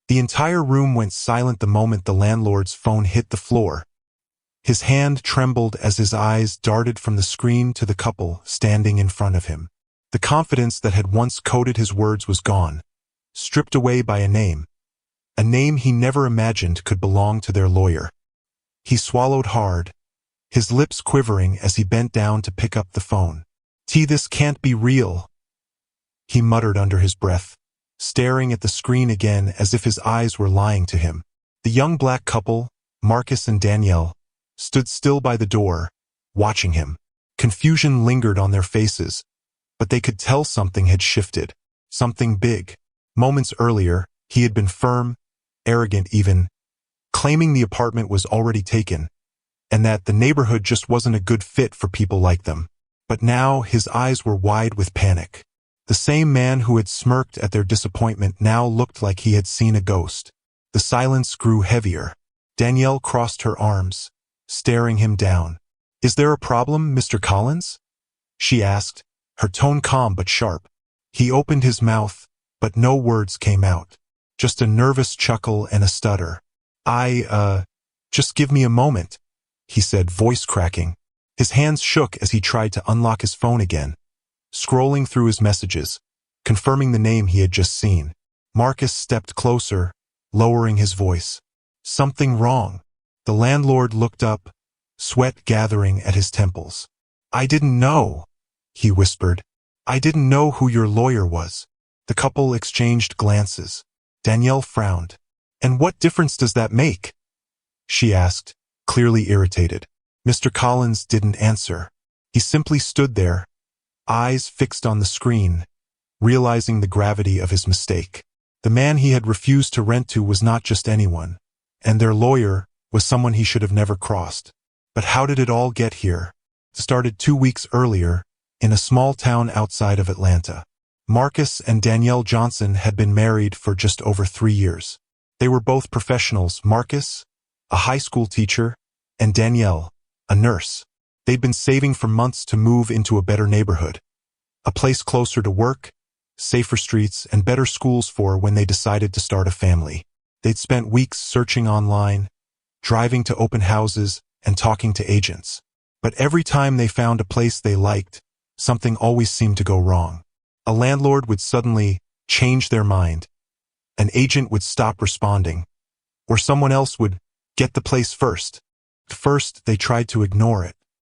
The entire room went silent the moment the landlord's phone hit the floor. His hand trembled as his eyes darted from the screen to the couple standing in front of him. The confidence that had once coded his words was gone, stripped away by a name he never imagined could belong to their lawyer. He swallowed hard, his lips quivering as he bent down to pick up the phone. This can't be real," he muttered under his breath, staring at the screen again as if his eyes were lying to him. The young black couple, Marcus and Danielle, stood still by the door, watching him. Confusion lingered on their faces, but they could tell something had shifted, something big. Moments earlier, he had been firm, arrogant even, claiming the apartment was already taken, and that the neighborhood just wasn't a good fit for people like them. But now his eyes were wide with panic. The same man who had smirked at their disappointment now looked like he had seen a ghost. The silence grew heavier. Danielle crossed her arms, staring him down. "Is there a problem, Mr. Collins?" she asked, her tone calm but sharp. He opened his mouth, but no words came out. Just a nervous chuckle and a stutter. Just give me a moment," he said, voice cracking. His hands shook as he tried to unlock his phone again, scrolling through his messages, confirming the name he had just seen. Marcus stepped closer, lowering his voice. "Something wrong." The landlord looked up, sweat gathering at his temples. "I didn't know," he whispered. "I didn't know who your lawyer was." The couple exchanged glances. Danielle frowned. "And what difference does that make?" she asked, clearly irritated. Mr. Collins didn't answer. He simply stood there, eyes fixed on the screen, realizing the gravity of his mistake. The man he had refused to rent to was not just anyone, and their lawyer was someone he should have never crossed. But how did it all get here? It started 2 weeks earlier, in a small town outside of Atlanta. Marcus and Danielle Johnson had been married for just over 3 years. They were both professionals, Marcus, a high school teacher, and Danielle, a nurse. They'd been saving for months to move into a better neighborhood, a place closer to work, safer streets, and better schools for when they decided to start a family. They'd spent weeks searching online, driving to open houses, and talking to agents. But every time they found a place they liked, something always seemed to go wrong. A landlord would suddenly change their mind, an agent would stop responding, or someone else would get the place first. At first, they tried to ignore it.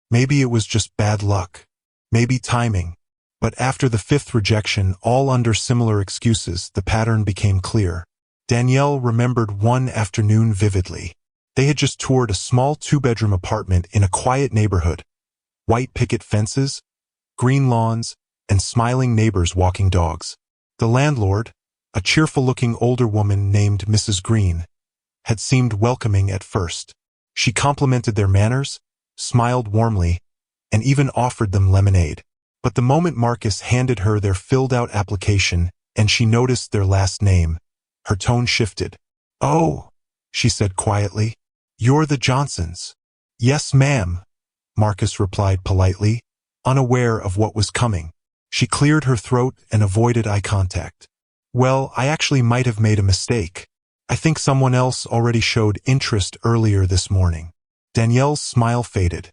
Maybe it was just bad luck, maybe timing. But after the 5th rejection, all under similar excuses, the pattern became clear. Danielle remembered one afternoon vividly. They had just toured a small 2-bedroom apartment in a quiet neighborhood. White picket fences, green lawns, and smiling neighbors walking dogs. The landlord, a cheerful-looking older woman named Mrs. Green, had seemed welcoming at first. She complimented their manners, smiled warmly, and even offered them lemonade. But the moment Marcus handed her their filled-out application and she noticed their last name, her tone shifted. "Oh," she said quietly, "you're the Johnsons." "Yes, ma'am," Marcus replied politely, unaware of what was coming. She cleared her throat and avoided eye contact. "Well, I actually might have made a mistake. I think someone else already showed interest earlier this morning." Danielle's smile faded.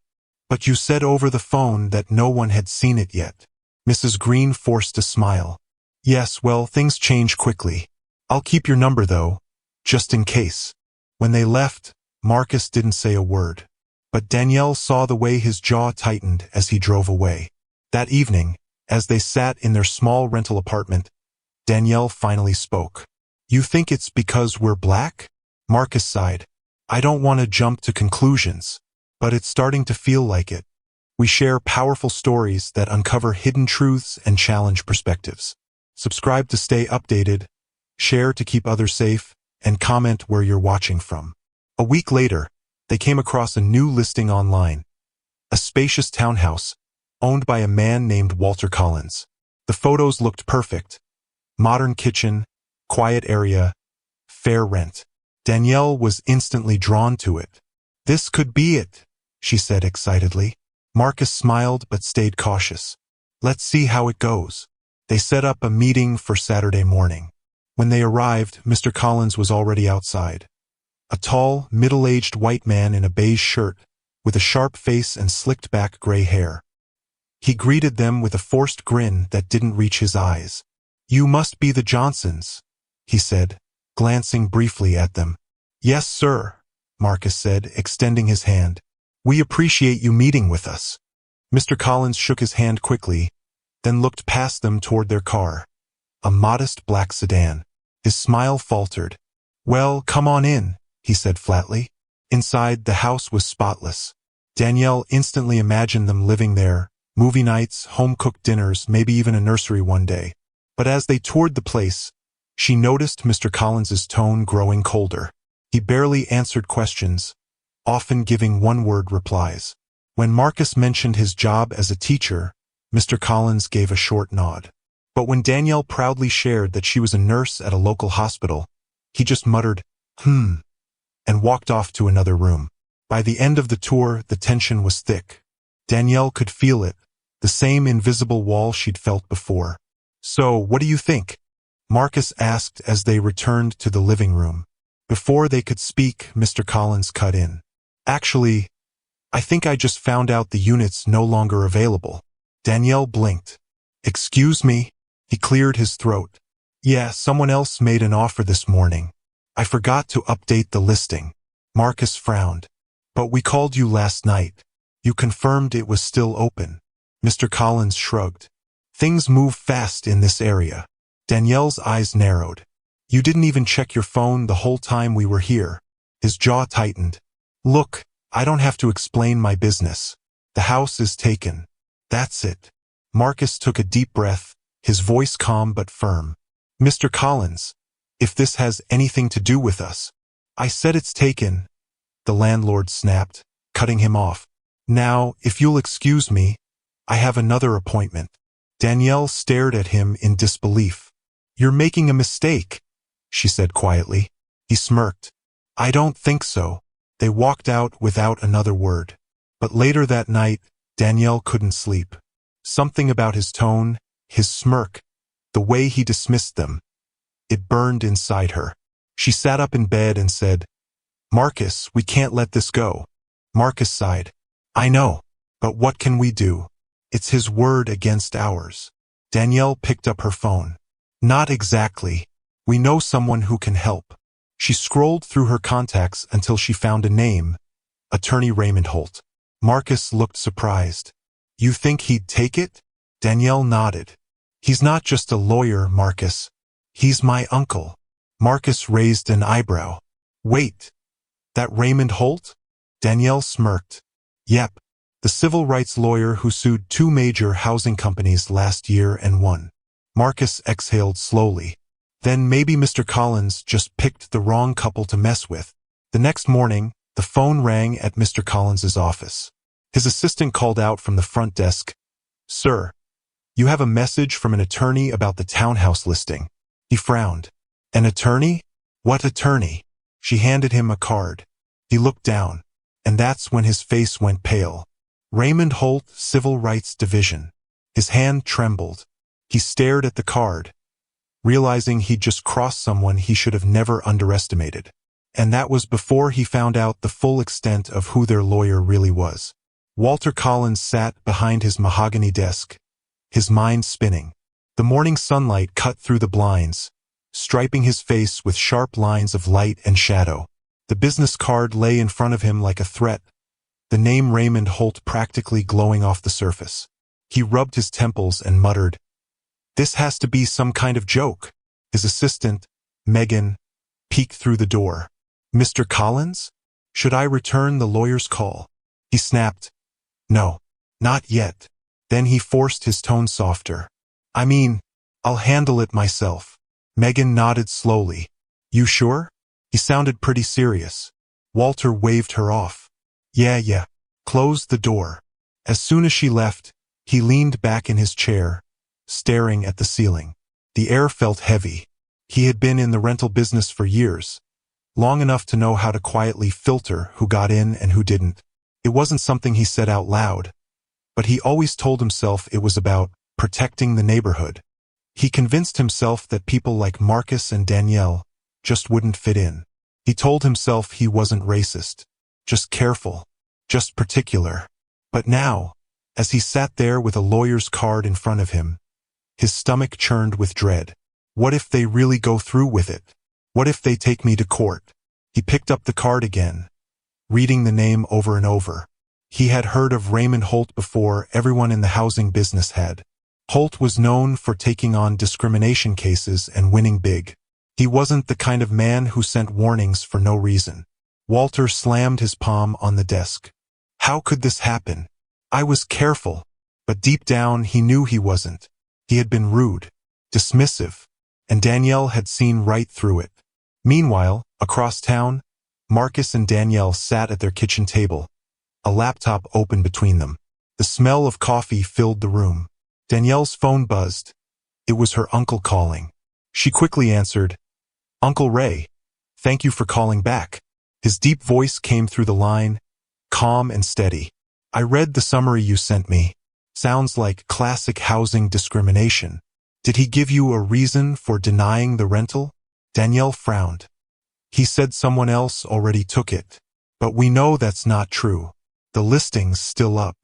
"But you said over the phone that no one had seen it yet." Mrs. Green forced a smile. "Yes, well, things change quickly. I'll keep your number, though, just in case." When they left, Marcus didn't say a word. But Danielle saw the way his jaw tightened as he drove away. That evening, as they sat in their small rental apartment, Danielle finally spoke. "You think it's because we're black?" Marcus sighed. "I don't want to jump to conclusions, but it's starting to feel like it. We share powerful stories that uncover hidden truths and challenge perspectives. Subscribe to stay updated, share to keep others safe, and comment where you're watching from." A week later, they came across a new listing online. A spacious townhouse, owned by a man named Walter Collins. The photos looked perfect. Modern kitchen, quiet area, fair rent. Danielle was instantly drawn to it. "This could be it," she said excitedly. Marcus smiled but stayed cautious. "Let's see how it goes." They set up a meeting for Saturday morning. When they arrived, Mr. Collins was already outside. A tall, middle-aged white man in a beige shirt, with a sharp face and slicked-back gray hair. He greeted them with a forced grin that didn't reach his eyes. "You must be the Johnsons," he said, glancing briefly at them. "Yes, sir," Marcus said, extending his hand. "We appreciate you meeting with us." Mr. Collins shook his hand quickly, then looked past them toward their car, a modest black sedan. His smile faltered. "Well, come on in," he said flatly. Inside, the house was spotless. Danielle instantly imagined them living there, movie nights, home-cooked dinners, maybe even a nursery one day. But as they toured the place, she noticed Mr. Collins's tone growing colder. He barely answered questions, often giving one-word replies. When Marcus mentioned his job as a teacher, Mr. Collins gave a short nod. But when Danielle proudly shared that she was a nurse at a local hospital, he just muttered, and walked off to another room. By the end of the tour, the tension was thick. Danielle could feel it, the same invisible wall she'd felt before. "So, what do you think?" Marcus asked as they returned to the living room. Before they could speak, Mr. Collins cut in. "Actually, I think I just found out the unit's no longer available." Danielle blinked. "Excuse me?" He cleared his throat. "Yeah, someone else made an offer this morning. I forgot to update the listing." Marcus frowned. "But we called you last night. You confirmed it was still open." Mr. Collins shrugged. "Things move fast in this area." Danielle's eyes narrowed. "You didn't even check your phone the whole time we were here." His jaw tightened. "Look, I don't have to explain my business. The house is taken. That's it." Marcus took a deep breath, his voice calm but firm. "Mr. Collins, if this has anything to do with us." "I said it's taken," the landlord snapped, cutting him off. "Now, if you'll excuse me, I have another appointment." Danielle stared at him in disbelief. "You're making a mistake," she said quietly. He smirked. "I don't think so." They walked out without another word. But later that night, Danielle couldn't sleep. Something about his tone, his smirk, the way he dismissed them. It burned inside her. She sat up in bed and said, "Marcus, we can't let this go." Marcus sighed. "I know, but what can we do? It's his word against ours." Danielle picked up her phone. "Not exactly. We know someone who can help." She scrolled through her contacts until she found a name, Attorney Raymond Holt. Marcus looked surprised. "You think he'd take it?" Danielle nodded. "He's not just a lawyer, Marcus. He's my uncle." Marcus raised an eyebrow. "Wait, that Raymond Holt?" Danielle smirked. "Yep, the civil rights lawyer who sued 2 major housing companies last year and won." Marcus exhaled slowly. Then maybe Mr. Collins just picked the wrong couple to mess with. The next morning, the phone rang at Mr. Collins's office. His assistant called out from the front desk, "Sir, you have a message from an attorney about the townhouse listing." He frowned. "An attorney? What attorney?" She handed him a card. He looked down, and that's when his face went pale. "Raymond Holt, Civil Rights Division." His hand trembled. He stared at the card, realizing he'd just crossed someone he should have never underestimated. And that was before he found out the full extent of who their lawyer really was. Walter Collins sat behind his mahogany desk, his mind spinning. The morning sunlight cut through the blinds, striping his face with sharp lines of light and shadow. The business card lay in front of him like a threat, the name Raymond Holt practically glowing off the surface. He rubbed his temples and muttered, "This has to be some kind of joke." His assistant, Megan, peeked through the door. "Mr. Collins? Should I return the lawyer's call?" He snapped, "No, not yet." Then he forced his tone softer. "I mean, I'll handle it myself." Megan nodded slowly. "You sure?" He sounded pretty serious. Walter waved her off. Yeah. Closed the door." As soon as she left, he leaned back in his chair, staring at the ceiling. The air felt heavy. He had been in the rental business for years, long enough to know how to quietly filter who got in and who didn't. It wasn't something he said out loud, but he always told himself it was about protecting the neighborhood. He convinced himself that people like Marcus and Danielle just wouldn't fit in. He told himself he wasn't racist, just careful, just particular. But now, as he sat there with a lawyer's card in front of him, his stomach churned with dread. What if they really go through with it? What if they take me to court? He picked up the card again, reading the name over and over. He had heard of Raymond Holt before everyone in the housing business had. Holt was known for taking on discrimination cases and winning big. He wasn't the kind of man who sent warnings for no reason. Walter slammed his palm on the desk. How could this happen? I was careful, but deep down he knew he wasn't. He had been rude, dismissive, and Danielle had seen right through it. Meanwhile, across town, Marcus and Danielle sat at their kitchen table, a laptop open between them. The smell of coffee filled the room. Danielle's phone buzzed. It was her uncle calling. She quickly answered, "Uncle Ray, thank you for calling back." His deep voice came through the line, calm and steady. "I read the summary you sent me. Sounds like classic housing discrimination. Did he give you a reason for denying the rental?" Danielle frowned. "He said someone else already took it. But we know that's not true. The listing's still up."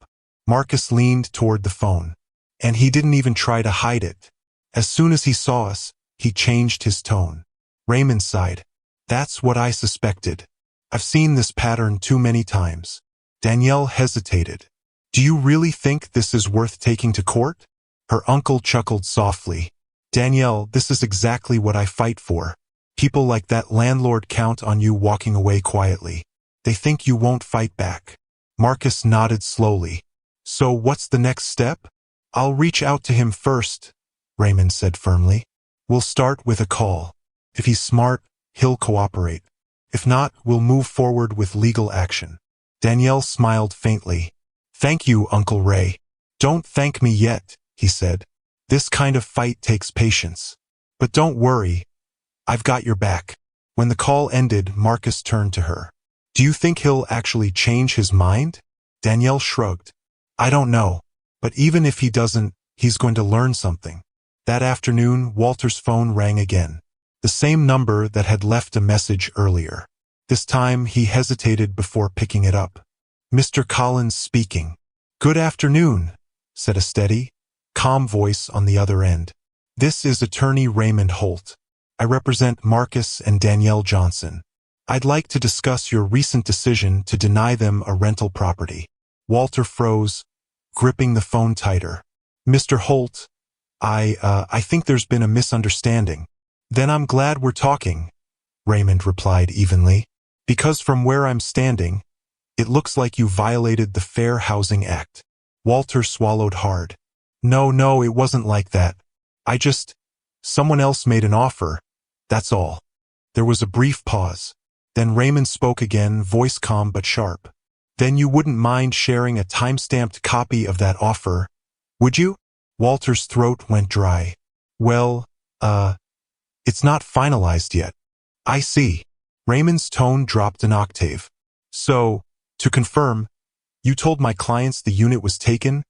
Marcus leaned toward the phone. "And he didn't even try to hide it. As soon as he saw us, he changed his tone." Raymond sighed. "That's what I suspected. I've seen this pattern too many times." Danielle hesitated. "Do you really think this is worth taking to court?" Her uncle chuckled softly. "Danielle, this is exactly what I fight for. People like that landlord count on you walking away quietly. They think you won't fight back." Marcus nodded slowly. "So what's the next step?" "I'll reach out to him first," Raymond said firmly. "We'll start with a call. If he's smart, he'll cooperate. If not, we'll move forward with legal action." Danielle smiled faintly. "Thank you, Uncle Ray." "Don't thank me yet," he said. "This kind of fight takes patience. But don't worry, I've got your back." When the call ended, Marcus turned to her. "Do you think he'll actually change his mind?" Danielle shrugged. "I don't know. But even if he doesn't, he's going to learn something." That afternoon, Walter's phone rang again. The same number that had left a message earlier. This time, he hesitated before picking it up. "Mr. Collins speaking." "Good afternoon," said a steady, calm voice on the other end. "This is attorney Raymond Holt. I represent Marcus and Danielle Johnson. I'd like to discuss your recent decision to deny them a rental property." Walter froze, gripping the phone tighter. "Mr. Holt, I think there's been a misunderstanding." "Then I'm glad we're talking," Raymond replied evenly. "Because from where I'm standing, it looks like you violated the Fair Housing Act." Walter swallowed hard. No, it wasn't like that. Someone else made an offer, that's all." There was a brief pause. Then Raymond spoke again, voice calm but sharp. "Then you wouldn't mind sharing a time-stamped copy of that offer, would you?" Walter's throat went dry. "Well, it's not finalized yet." "I see." Raymond's tone dropped an octave. "So, to confirm, you told my clients the unit was taken,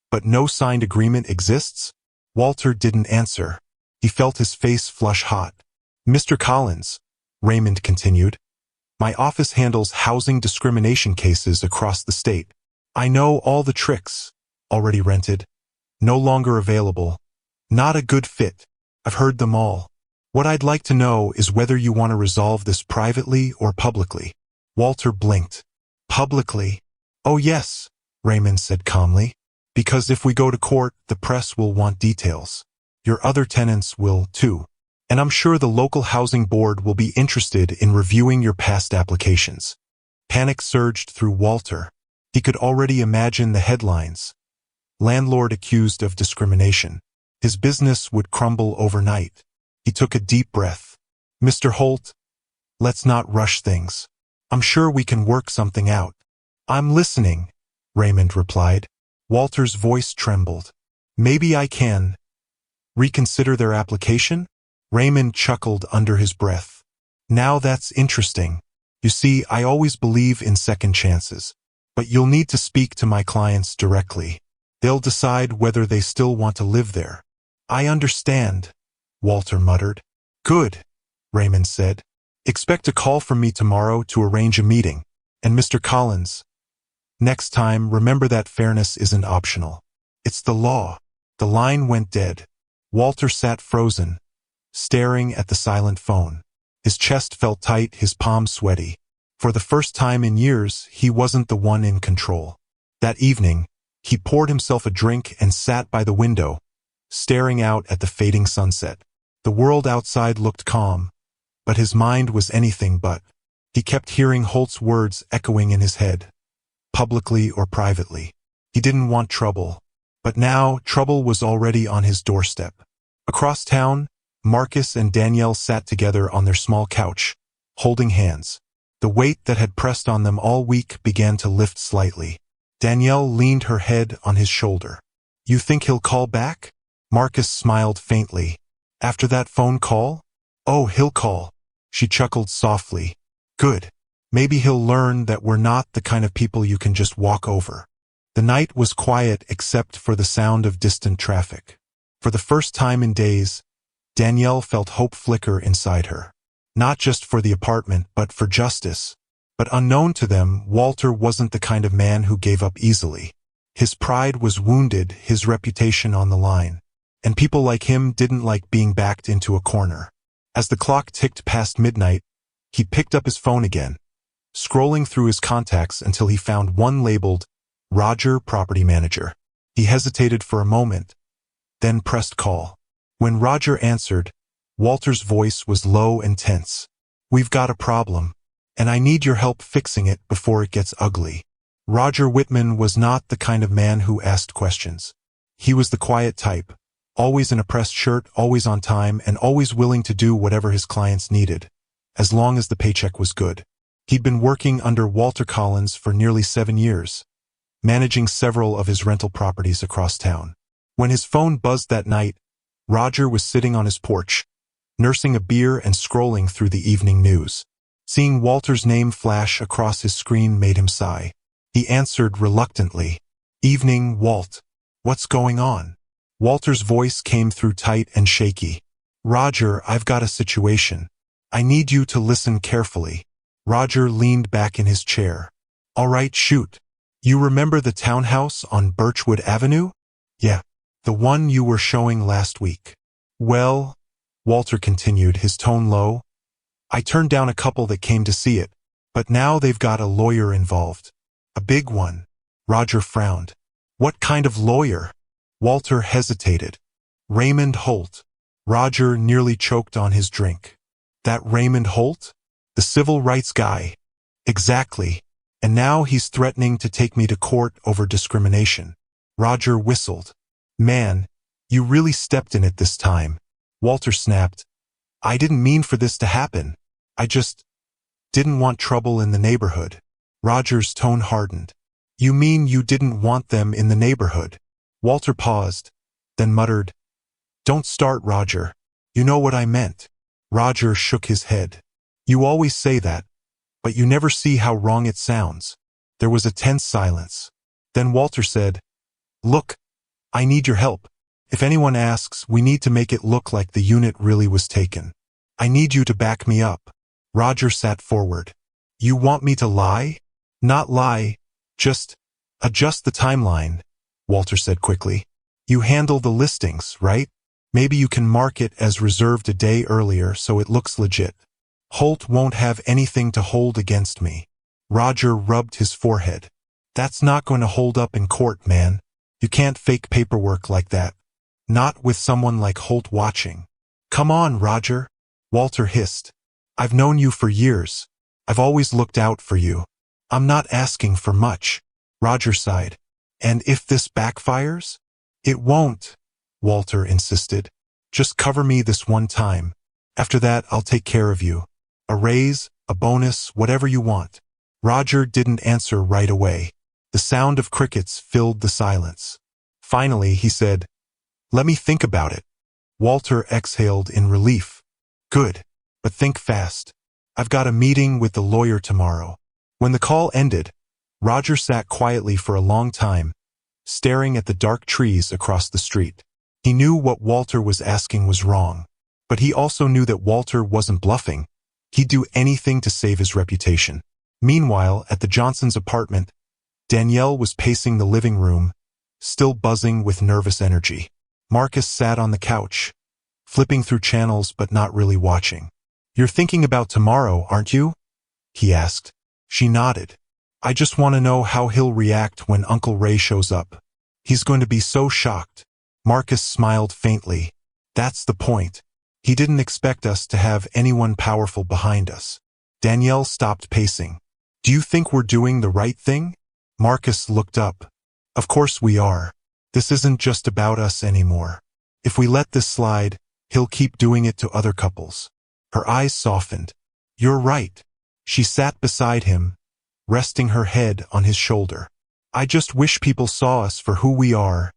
but no signed agreement exists?" Walter didn't answer. He felt his face flush hot. "Mr. Collins," Raymond continued, "my office handles housing discrimination cases across the state. I know all the tricks. Already rented, no longer available, not a good fit. I've heard them all. What I'd like to know is whether you want to resolve this privately or publicly." Walter blinked. "Publicly?" "Oh yes," Raymond said calmly. "Because if we go to court, the press will want details. Your other tenants will, too. And I'm sure the local housing board will be interested in reviewing your past applications." Panic surged through Walter. He could already imagine the headlines. Landlord accused of discrimination. His business would crumble overnight. He took a deep breath. "Mr. Holt, let's not rush things. I'm sure we can work something out." "I'm listening," Raymond replied. Walter's voice trembled. "Maybe I can reconsider their application?" Raymond chuckled under his breath. "Now that's interesting. You see, I always believe in second chances. But you'll need to speak to my clients directly. They'll decide whether they still want to live there." I understand, Walter muttered. Good, Raymond said. Expect a call from me tomorrow to arrange a meeting. And Mr. Collins, next time remember that fairness isn't optional. It's the law. The line went dead. Walter sat frozen, staring at the silent phone. His chest felt tight, his palms sweaty. For the first time in years, he wasn't the one in control. That evening, he poured himself a drink and sat by the window, staring out at the fading sunset. The world outside looked calm, but his mind was anything but. He kept hearing Holt's words echoing in his head, publicly or privately. He didn't want trouble, but now trouble was already on his doorstep. Across town, Marcus and Danielle sat together on their small couch, holding hands. The weight that had pressed on them all week began to lift slightly. Danielle leaned her head on his shoulder. You think he'll call back? Marcus smiled faintly. After that phone call? Oh, he'll call. She chuckled softly. Good. Maybe he'll learn that we're not the kind of people you can just walk over. The night was quiet except for the sound of distant traffic. For the first time in days, Danielle felt hope flicker inside her. Not just for the apartment, but for justice. But unknown to them, Walter wasn't the kind of man who gave up easily. His pride was wounded, his reputation on the line. And people like him didn't like being backed into a corner. As the clock ticked past midnight, he picked up his phone again, scrolling through his contacts until he found one labeled Roger, Property Manager. He hesitated for a moment, then pressed call. When Roger answered, Walter's voice was low and tense. We've got a problem, and I need your help fixing it before it gets ugly. Roger Whitman was not the kind of man who asked questions. He was the quiet type, always in a pressed shirt, always on time, and always willing to do whatever his clients needed, as long as the paycheck was good. He'd been working under Walter Collins for nearly 7 years, managing several of his rental properties across town. When his phone buzzed that night, Roger was sitting on his porch, nursing a beer and scrolling through the evening news. Seeing Walter's name flash across his screen made him sigh. He answered reluctantly. Evening, Walt. What's going on? Walter's voice came through tight and shaky. Roger, I've got a situation. I need you to listen carefully. Roger leaned back in his chair. All right, shoot. You remember the townhouse on Birchwood Avenue? Yeah, the one you were showing last week. Well, Walter continued, his tone low, I turned down a couple that came to see it, but now they've got a lawyer involved. A big one. Roger frowned. What kind of lawyer? Walter hesitated. Raymond Holt. Roger nearly choked on his drink. That Raymond Holt? The civil rights guy. Exactly. And now he's threatening to take me to court over discrimination. Roger whistled. Man, you really stepped in it this time. Walter snapped. I didn't mean for this to happen. I just didn't want trouble in the neighborhood. Roger's tone hardened. You mean you didn't want them in the neighborhood? Walter paused, then muttered, Don't start, Roger. You know what I meant. Roger shook his head. You always say that, but you never see how wrong it sounds. There was a tense silence. Then Walter said, Look, I need your help. If anyone asks, we need to make it look like the unit really was taken. I need you to back me up. Roger sat forward. You want me to lie? Not lie, just adjust the timeline, Walter said quickly. You handle the listings, right? Maybe you can mark it as reserved a day earlier so it looks legit. Holt won't have anything to hold against me. Roger rubbed his forehead. That's not going to hold up in court, man. You can't fake paperwork like that. Not with someone like Holt watching. Come on, Roger. Walter hissed. I've known you for years. I've always looked out for you. I'm not asking for much. Roger sighed. And if this backfires? It won't, Walter insisted. Just cover me this one time. After that, I'll take care of you. A raise, a bonus, whatever you want. Roger didn't answer right away. The sound of crickets filled the silence. Finally, he said, Let me think about it. Walter exhaled in relief. Good, but think fast. I've got a meeting with the lawyer tomorrow. When the call ended, Roger sat quietly for a long time, staring at the dark trees across the street. He knew what Walter was asking was wrong, but he also knew that Walter wasn't bluffing. He'd do anything to save his reputation. Meanwhile, at the Johnsons' apartment, Danielle was pacing the living room, still buzzing with nervous energy. Marcus sat on the couch, flipping through channels but not really watching. "You're thinking about tomorrow, aren't you?" he asked. She nodded. "I just want to know how he'll react when Uncle Ray shows up. He's going to be so shocked." Marcus smiled faintly. "That's the point. He didn't expect us to have anyone powerful behind us." Danielle stopped pacing. "Do you think we're doing the right thing?" Marcus looked up. "Of course we are. This isn't just about us anymore. If we let this slide, he'll keep doing it to other couples." Her eyes softened. "You're right." She sat beside him, resting her head on his shoulder. "I just wish people saw us for who we are,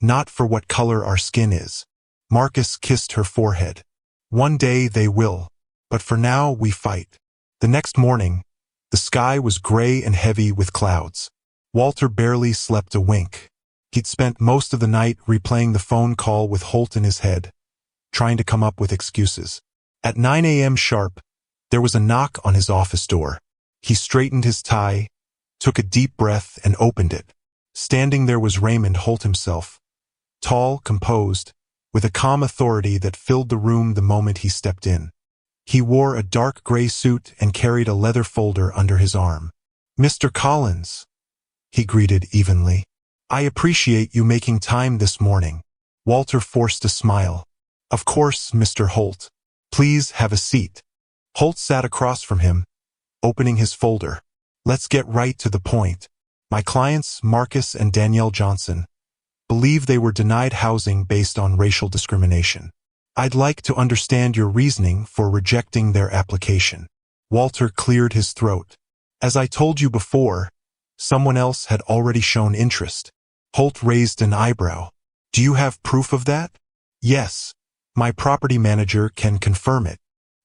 not for what color our skin is." Marcus kissed her forehead. "One day they will, but for now we fight." The next morning, the sky was gray and heavy with clouds. Walter barely slept a wink. He'd spent most of the night replaying the phone call with Holt in his head, trying to come up with excuses. At 9 a.m. sharp, there was a knock on his office door. He straightened his tie, took a deep breath, and opened it. Standing there was Raymond Holt himself, tall, composed, with a calm authority that filled the room the moment he stepped in. He wore a dark gray suit and carried a leather folder under his arm. "Mr. Collins," he greeted evenly. "I appreciate you making time this morning." Walter forced a smile. "Of course, Mr. Holt. Please have a seat." Holt sat across from him, opening his folder. "Let's get right to the point. My clients, Marcus and Danielle Johnson, believe they were denied housing based on racial discrimination. I'd like to understand your reasoning for rejecting their application." Walter cleared his throat. "As I told you before, someone else had already shown interest." Holt raised an eyebrow. "Do you have proof of that?" "Yes. My property manager can confirm it."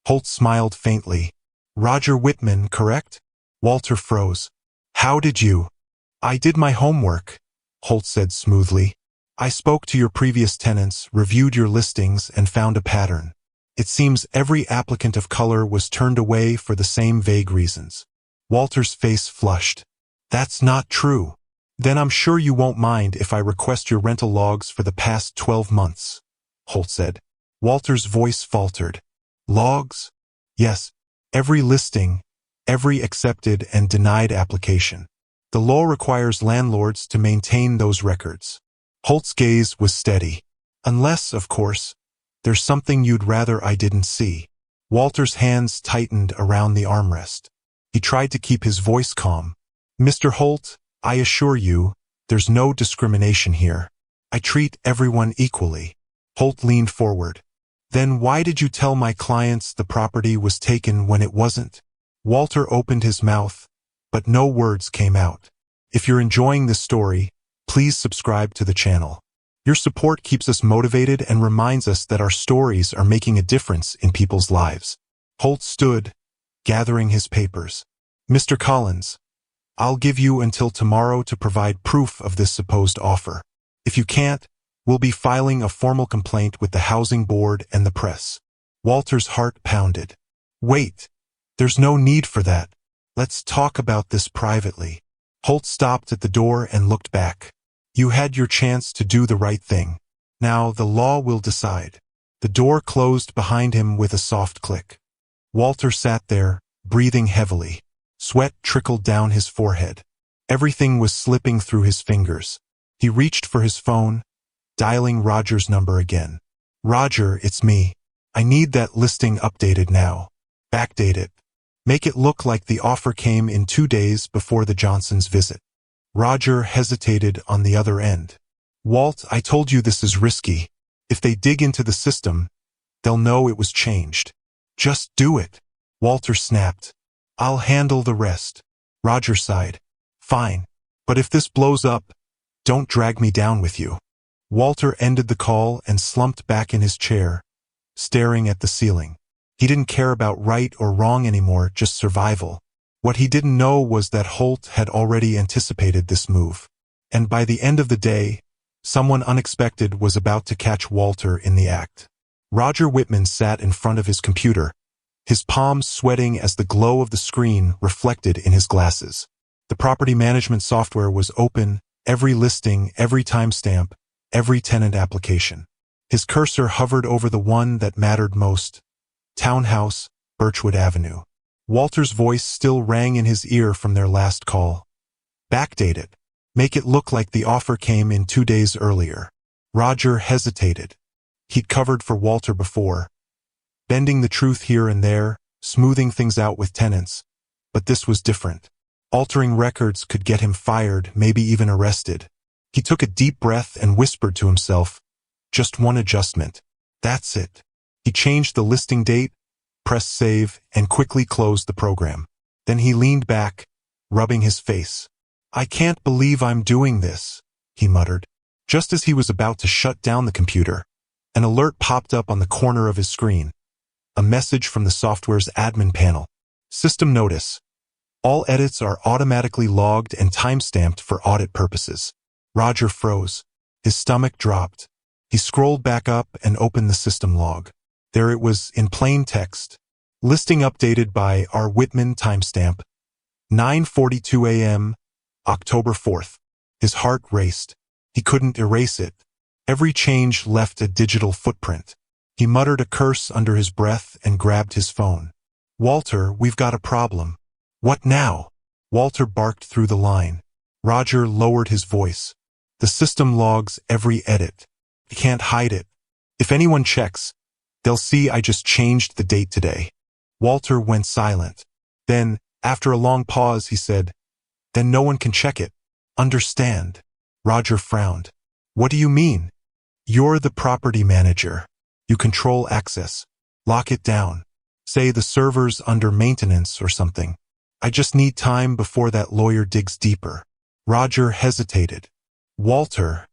Holt smiled faintly. "Roger Whitman, correct?" Walter froze. "How did you?" "I did my homework," Holt said smoothly. "I spoke to your previous tenants, reviewed your listings, and found a pattern. It seems every applicant of color was turned away for the same vague reasons." Walter's face flushed. "That's not true." "Then I'm sure you won't mind if I request your rental logs for the past 12 months, Holt said. Walter's voice faltered. "Logs?" "Yes. Every listing, every accepted and denied application. The law requires landlords to maintain those records." Holt's gaze was steady. "Unless, of course, there's something you'd rather I didn't see." Walter's hands tightened around the armrest. He tried to keep his voice calm. "Mr. Holt, I assure you, there's no discrimination here. I treat everyone equally." Holt leaned forward. "Then why did you tell my clients the property was taken when it wasn't?" Walter opened his mouth, but no words came out. If you're enjoying this story, please subscribe to the channel. Your support keeps us motivated and reminds us that our stories are making a difference in people's lives. Holt stood, gathering his papers. "Mr. Collins, I'll give you until tomorrow to provide proof of this supposed offer. If you can't, we'll be filing a formal complaint with the housing board and the press." Walter's heart pounded. "Wait, there's no need for that. Let's talk about this privately." Holt stopped at the door and looked back. "You had your chance to do the right thing. Now the law will decide." The door closed behind him with a soft click. Walter sat there, breathing heavily. Sweat trickled down his forehead. Everything was slipping through his fingers. He reached for his phone, dialing Roger's number again. "Roger, it's me. I need that listing updated now. Backdate it. Make it look like the offer came in 2 days before the Johnsons' visit." Roger hesitated on the other end. "Walt, I told you this is risky. If they dig into the system, they'll know it was changed. Just do it." Walter snapped. "I'll handle the rest." Roger sighed. "Fine. But if this blows up, don't drag me down with you." Walter ended the call and slumped back in his chair, staring at the ceiling. He didn't care about right or wrong anymore, just survival. What he didn't know was that Holt had already anticipated this move. And by the end of the day, Someone unexpected was about to catch Walter in the act. Roger Whitman sat in front of his computer, his palms sweating as the glow of the screen reflected in his glasses. The property management software was open, every listing, every timestamp, every tenant application. His cursor hovered over the one that mattered most: Townhouse, Birchwood Avenue. Walter's voice still rang in his ear from their last call. Backdate it. Make it look like the offer came in 2 days earlier. Roger hesitated. He'd covered for Walter before, bending the truth here and there, smoothing things out with tenants. But this was different. Altering records could get him fired, maybe even arrested. He took a deep breath and whispered to himself, just one adjustment. That's it. He changed the listing date, pressed save, and quickly closed the program. Then he leaned back, rubbing his face. I can't believe I'm doing this, he muttered. Just as he was about to shut down the computer, an alert popped up on the corner of his screen. A message from the software's admin panel. System notice. All edits are automatically logged and timestamped for audit purposes. Roger froze. His stomach dropped. He scrolled back up and opened the system log. There it was in plain text. Listing updated by R. Whitman, timestamp 9:42 a.m., October 4th. His heart raced. He couldn't erase it. Every change left a digital footprint. He muttered a curse under his breath and grabbed his phone. Walter, we've got a problem. What now? Walter barked through the line. Roger lowered his voice. The system logs every edit. You can't hide it. If anyone checks, they'll see I just changed the date today. Walter went silent. Then, after a long pause, he said, Then no one can check it. Understand? Roger frowned. What do you mean? You're the property manager. You control access. Lock it down. Say the server's under maintenance or something. I just need time before that lawyer digs deeper. Roger hesitated. Walter,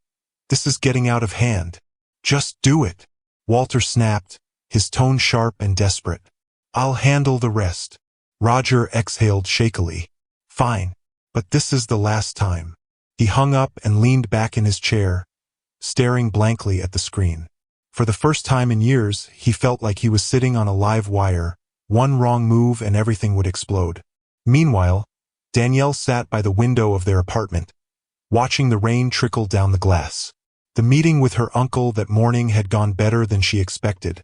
this is getting out of hand. Just do it. Walter snapped, his tone sharp and desperate. I'll handle the rest. Roger exhaled shakily. Fine, but this is the last time. He hung up and leaned back in his chair, staring blankly at the screen. For the first time in years, he felt like he was sitting on a live wire. One wrong move and everything would explode. Meanwhile, Danielle sat by the window of their apartment, watching the rain trickle down the glass. The meeting with her uncle that morning had gone better than she expected,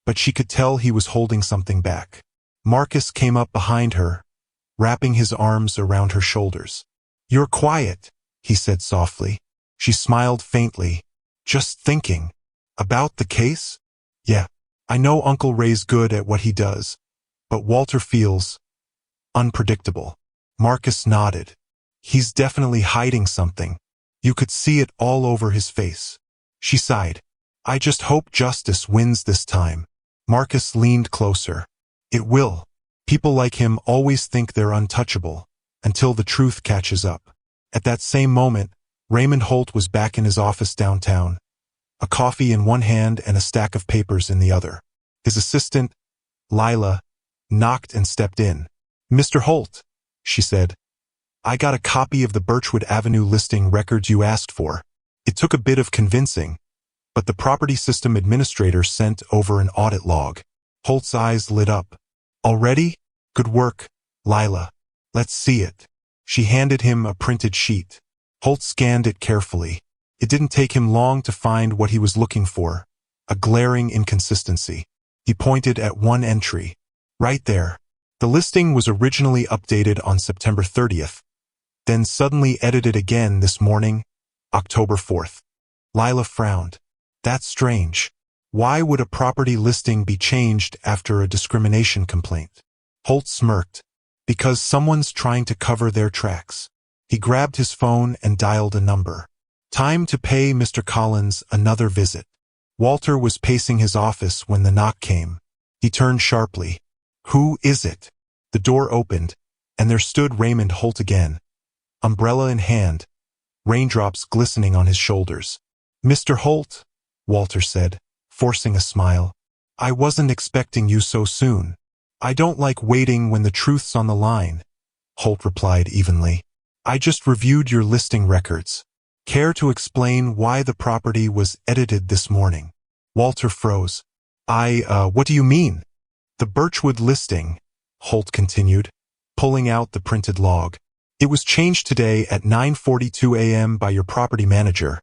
but she could tell he was holding something back. Marcus came up behind her, wrapping his arms around her shoulders. You're quiet, he said softly. She smiled faintly. Just thinking. About the case? Yeah, I know Uncle Ray's good at what he does, but Walter feels unpredictable. Marcus nodded. He's definitely hiding something. You could see it all over his face. She sighed. I just hope justice wins this time. Marcus leaned closer. It will. People like him always think they're untouchable, until the truth catches up. At that same moment, Raymond Holt was back in his office downtown, a coffee in one hand and a stack of papers in the other. His assistant, Lila, knocked and stepped in. Mr. Holt, she said, I got a copy of the Birchwood Avenue listing records you asked for. It took a bit of convincing, but the property system administrator sent over an audit log. Holt's eyes lit up. Already? Good work, Lila. Let's see it. She handed him a printed sheet. Holt scanned it carefully. It didn't take him long to find what he was looking for, a glaring inconsistency. He pointed at one entry. Right there. The listing was originally updated on September 30th, then suddenly edited again this morning, October 4th. Lila frowned. That's strange. Why would a property listing be changed after a discrimination complaint? Holt smirked. Because someone's trying to cover their tracks. He grabbed his phone and dialed a number. Time to pay Mr. Collins another visit. Walter was pacing his office when the knock came. He turned sharply. Who is it? The door opened, and there stood Raymond Holt again, umbrella in hand, raindrops glistening on his shoulders. Mr. Holt, Walter said, forcing a smile. I wasn't expecting you so soon. I don't like waiting when the truth's on the line, Holt replied evenly. I just reviewed your listing records. Care to explain why the property was edited this morning? Walter froze. What do you mean? The Birchwood listing, Holt continued, pulling out the printed log. It was changed today at 9:42 a.m. by your property manager,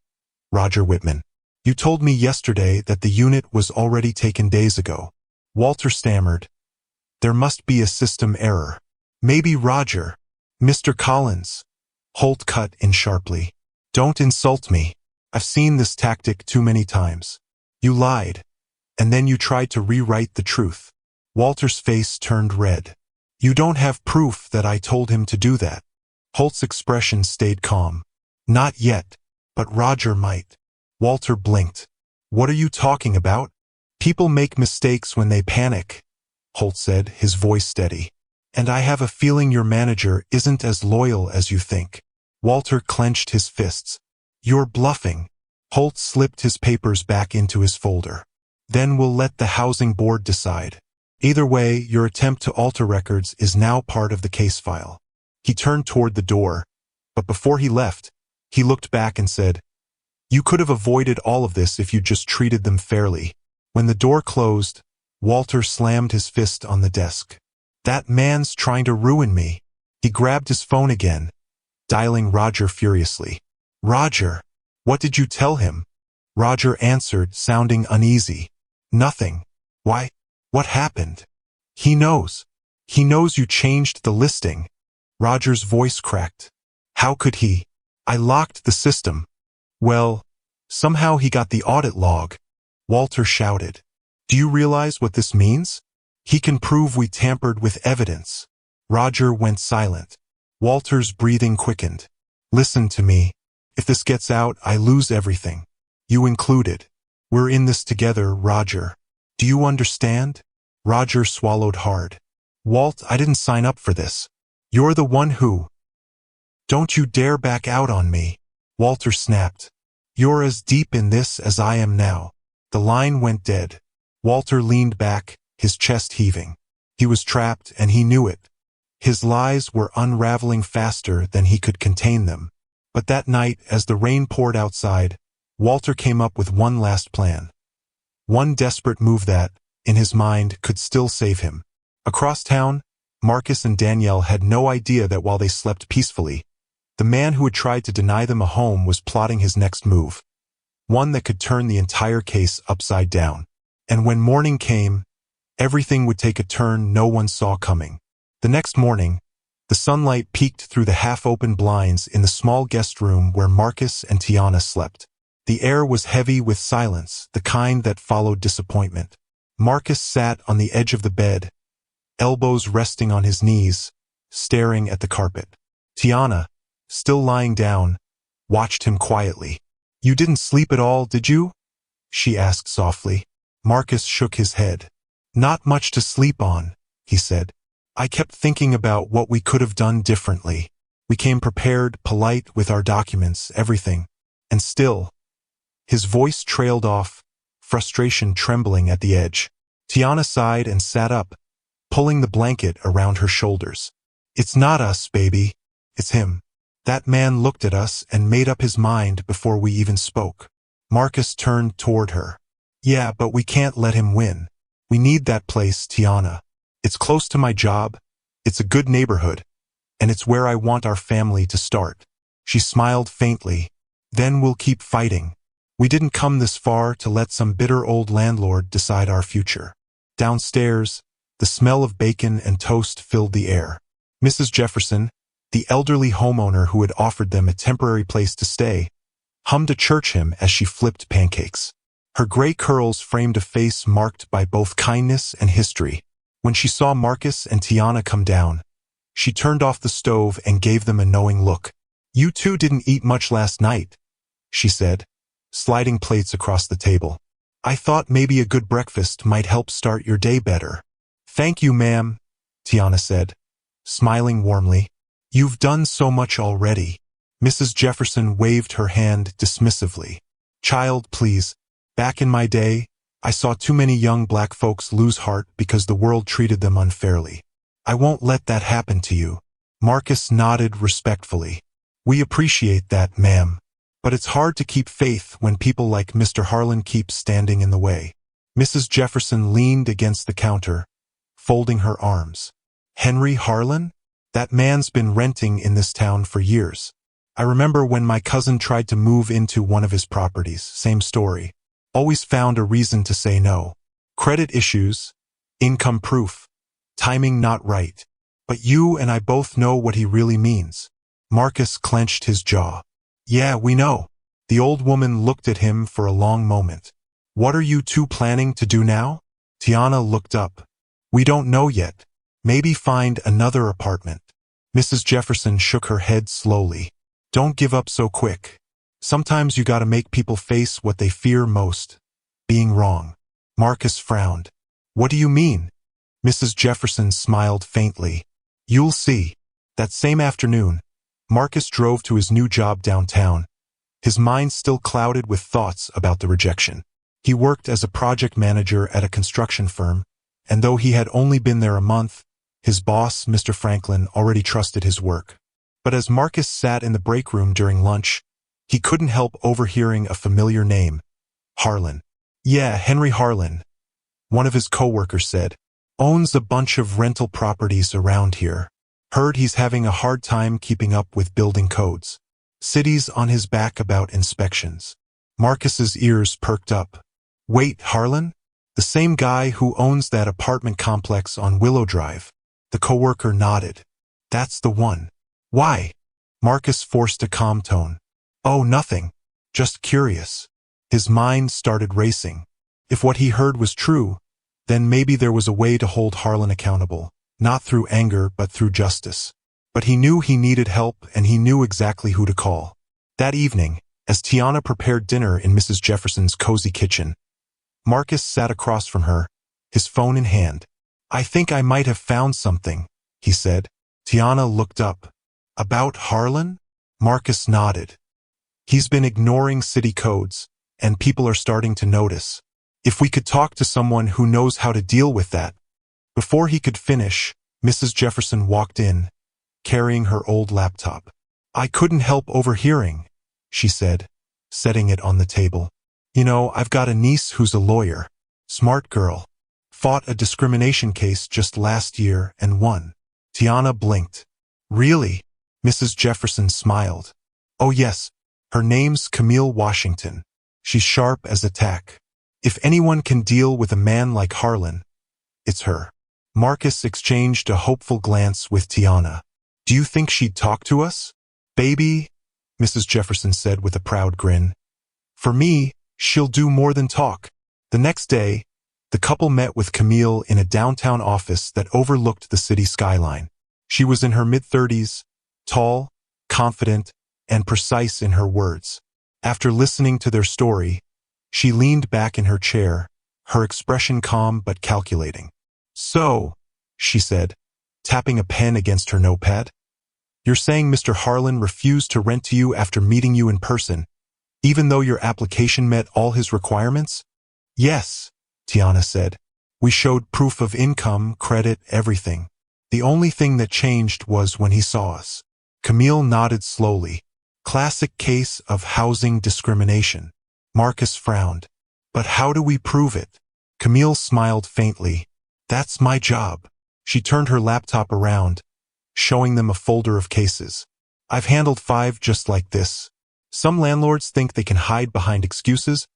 Roger Whitman. You told me yesterday that the unit was already taken days ago. Walter stammered. There must be a system error. Maybe Roger. Mr. Collins. Holt cut in sharply. Don't insult me. I've seen this tactic too many times. You lied, and then you tried to rewrite the truth. Walter's face turned red. You don't have proof that I told him to do that. Holt's expression stayed calm. Not yet, but Roger might. Walter blinked. What are you talking about? People make mistakes when they panic, Holt said, his voice steady. And I have a feeling your manager isn't as loyal as you think. Walter clenched his fists. You're bluffing. Holt slipped his papers back into his folder. Then we'll let the housing board decide. Either way, your attempt to alter records is now part of the case file. He turned toward the door, but before he left, he looked back and said, You could have avoided all of this if you just treated them fairly. When the door closed, Walter slammed his fist on the desk. That man's trying to ruin me. He grabbed his phone again, dialing Roger furiously. Roger, what did you tell him? Roger answered, sounding uneasy. Nothing. Why? What happened? He knows. He knows you changed the listing. Roger's voice cracked. How could he? I locked the system. Well, somehow he got the audit log. Walter shouted. Do you realize what this means? He can prove we tampered with evidence. Roger went silent. Walter's breathing quickened. Listen to me. If this gets out, I lose everything. You included. We're in this together, Roger. Do you understand? Roger swallowed hard. Walt, I didn't sign up for this. You're the one who. Don't you dare back out on me. Walter snapped. You're as deep in this as I am now. The line went dead. Walter leaned back, his chest heaving. He was trapped, and he knew it. His lies were unraveling faster than he could contain them. But that night, as the rain poured outside, Walter came up with one last plan. One desperate move that, in his mind, could still save him. Across town, Marcus and Danielle had no idea that while they slept peacefully, the man who had tried to deny them a home was plotting his next move. One that could turn the entire case upside down. And when morning came, everything would take a turn no one saw coming. The next morning, the sunlight peeked through the half-open blinds in the small guest room where Marcus and Tiana slept. The air was heavy with silence, the kind that followed disappointment. Marcus sat on the edge of the bed, elbows resting on his knees, staring at the carpet. Tiana, still lying down, watched him quietly. You didn't sleep at all, did you? She asked softly. Marcus shook his head. Not much to sleep on, he said. I kept thinking about what we could have done differently. We came prepared, polite with our documents, everything. And still, his voice trailed off, frustration trembling at the edge. Tiana sighed and sat up, pulling the blanket around her shoulders. It's not us, baby. It's him. That man looked at us and made up his mind before we even spoke. Marcus turned toward her. Yeah, but we can't let him win. We need that place, Tiana. It's close to my job, it's a good neighborhood, and it's where I want our family to start. She smiled faintly. Then we'll keep fighting. We didn't come this far to let some bitter old landlord decide our future. Downstairs, the smell of bacon and toast filled the air. Mrs. Jefferson, the elderly homeowner who had offered them a temporary place to stay, hummed a church hymn as she flipped pancakes. Her gray curls framed a face marked by both kindness and history. When she saw Marcus and Tiana come down, she turned off the stove and gave them a knowing look. You two didn't eat much last night, she said, sliding plates across the table. I thought maybe a good breakfast might help start your day better. Thank you, ma'am, Tiana said, smiling warmly. You've done so much already. Mrs. Jefferson waved her hand dismissively. Child, please. Back in my day, I saw too many young black folks lose heart because the world treated them unfairly. I won't let that happen to you. Marcus nodded respectfully. We appreciate that, ma'am. But it's hard to keep faith when people like Mr. Harlan keep standing in the way. Mrs. Jefferson leaned against the counter, folding her arms. Henry Harlan? That man's been renting in this town for years. I remember when my cousin tried to move into one of his properties, same story. Always found a reason to say no. Credit issues, income proof, timing not right. But you and I both know what he really means. Marcus clenched his jaw. Yeah, we know. The old woman looked at him for a long moment. What are you two planning to do now? Tiana looked up. We don't know yet. Maybe find another apartment. Mrs. Jefferson shook her head slowly. Don't give up so quick. Sometimes you gotta make people face what they fear most. Being wrong. Marcus frowned. What do you mean? Mrs. Jefferson smiled faintly. You'll see. That same afternoon, Marcus drove to his new job downtown, his mind still clouded with thoughts about the rejection. He worked as a project manager at a construction firm, and though he had only been there a month, his boss, Mr. Franklin, already trusted his work. But as Marcus sat in the break room during lunch, he couldn't help overhearing a familiar name. Harlan. Yeah, Henry Harlan, one of his coworkers said. Owns a bunch of rental properties around here. Heard he's having a hard time keeping up with building codes. City's on his back about inspections. Marcus's ears perked up. Wait, Harlan? The same guy who owns that apartment complex on Willow Drive. The coworker nodded. That's the one. Why? Marcus forced a calm tone. Oh, nothing. Just curious. His mind started racing. If what he heard was true, then maybe there was a way to hold Harlan accountable, not through anger but through justice. But he knew he needed help and he knew exactly who to call. That evening, as Tiana prepared dinner in Mrs. Jefferson's cozy kitchen, Marcus sat across from her, his phone in hand. I think I might have found something, he said. Tiana looked up. About Harlan? Marcus nodded. He's been ignoring city codes, and people are starting to notice. If we could talk to someone who knows how to deal with that. Before he could finish, Mrs. Jefferson walked in, carrying her old laptop. I couldn't help overhearing, she said, setting it on the table. You know, I've got a niece who's a lawyer. Smart girl. Fought a discrimination case just last year and won. Tiana blinked. Really? Mrs. Jefferson smiled. Oh yes, her name's Camille Washington. She's sharp as a tack. If anyone can deal with a man like Harlan, it's her. Marcus exchanged a hopeful glance with Tiana. Do you think she'd talk to us? Baby, Mrs. Jefferson said with a proud grin. For me, she'll do more than talk. The next day, the couple met with Camille in a downtown office that overlooked the city skyline. She was in her mid-30s, tall, confident, and precise in her words. After listening to their story, she leaned back in her chair, her expression calm but calculating. So, she said, tapping a pen against her notepad, you're saying Mr. Harlan refused to rent to you after meeting you in person, even though your application met all his requirements? Yes, Tiana said. We showed proof of income, credit, everything. The only thing that changed was when he saw us. Camille nodded slowly. Classic case of housing discrimination. Marcus frowned. But how do we prove it? Camille smiled faintly. That's my job. She turned her laptop around, showing them a folder of cases. I've handled 5 just like this. Some landlords think they can hide behind excuses,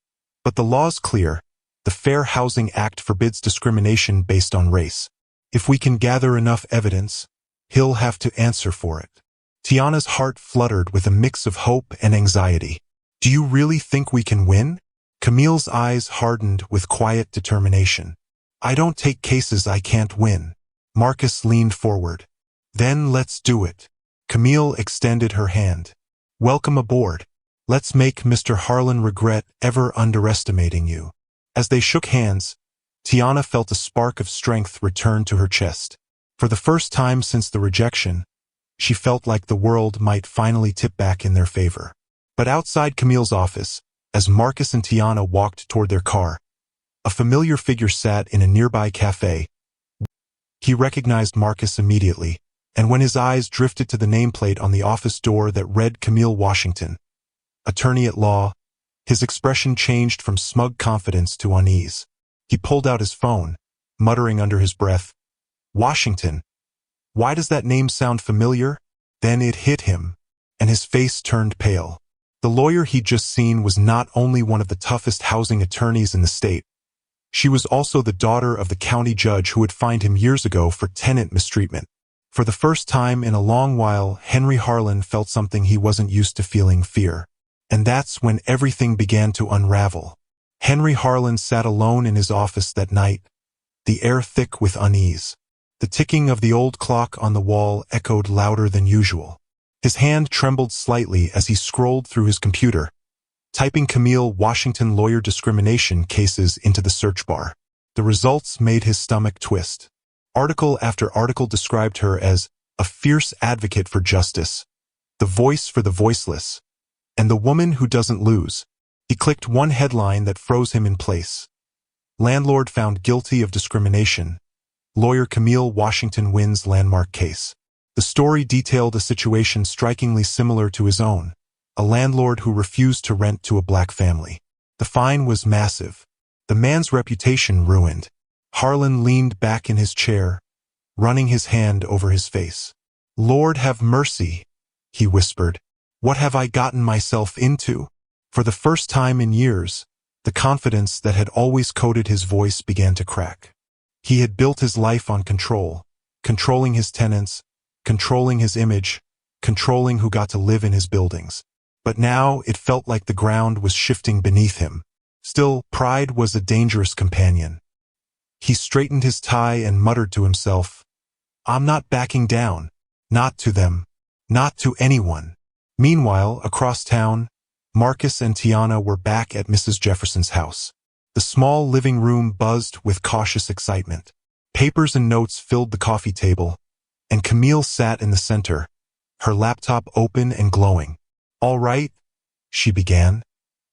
but the law's clear. The Fair Housing Act forbids discrimination based on race. If we can gather enough evidence, he'll have to answer for it. Tiana's heart fluttered with a mix of hope and anxiety. Do you really think we can win? Camille's eyes hardened with quiet determination. I don't take cases I can't win. Marcus leaned forward. Then let's do it. Camille extended her hand. Welcome aboard. Let's make Mr. Harlan regret ever underestimating you. As they shook hands, Tiana felt a spark of strength return to her chest. For the first time since the rejection, she felt like the world might finally tip back in their favor. But outside Camille's office, as Marcus and Tiana walked toward their car, a familiar figure sat in a nearby cafe. He recognized Marcus immediately, and when his eyes drifted to the nameplate on the office door that read Camille Washington, attorney at law. His expression changed from smug confidence to unease. He pulled out his phone, muttering under his breath, "Washington. Why does that name sound familiar?" Then it hit him, and his face turned pale. The lawyer he'd just seen was not only one of the toughest housing attorneys in the state, she was also the daughter of the county judge who had fined him years ago for tenant mistreatment. For the first time in a long while, Henry Harlan felt something he wasn't used to feeling: fear. And that's when everything began to unravel. Henry Harlan sat alone in his office that night, the air thick with unease. The ticking of the old clock on the wall echoed louder than usual. His hand trembled slightly as he scrolled through his computer, typing Camille Washington lawyer discrimination cases into the search bar. The results made his stomach twist. Article after article described her as a fierce advocate for justice, the voice for the voiceless, and the woman who doesn't lose. He clicked one headline that froze him in place. Landlord found guilty of discrimination. Lawyer Camille Washington wins landmark case. The story detailed a situation strikingly similar to his own, a landlord who refused to rent to a black family. The fine was massive, the man's reputation ruined. Harlan leaned back in his chair, running his hand over his face. "Lord have mercy," he whispered. "What have I gotten myself into?" For the first time in years, the confidence that had always coated his voice began to crack. He had built his life on control, controlling his tenants, controlling his image, controlling who got to live in his buildings. But now it felt like the ground was shifting beneath him. Still, pride was a dangerous companion. He straightened his tie and muttered to himself, "I'm not backing down. Not to them. Not to anyone." Meanwhile, across town, Marcus and Tiana were back at Mrs. Jefferson's house. The small living room buzzed with cautious excitement. Papers and notes filled the coffee table, and Camille sat in the center, her laptop open and glowing. "All right," she began.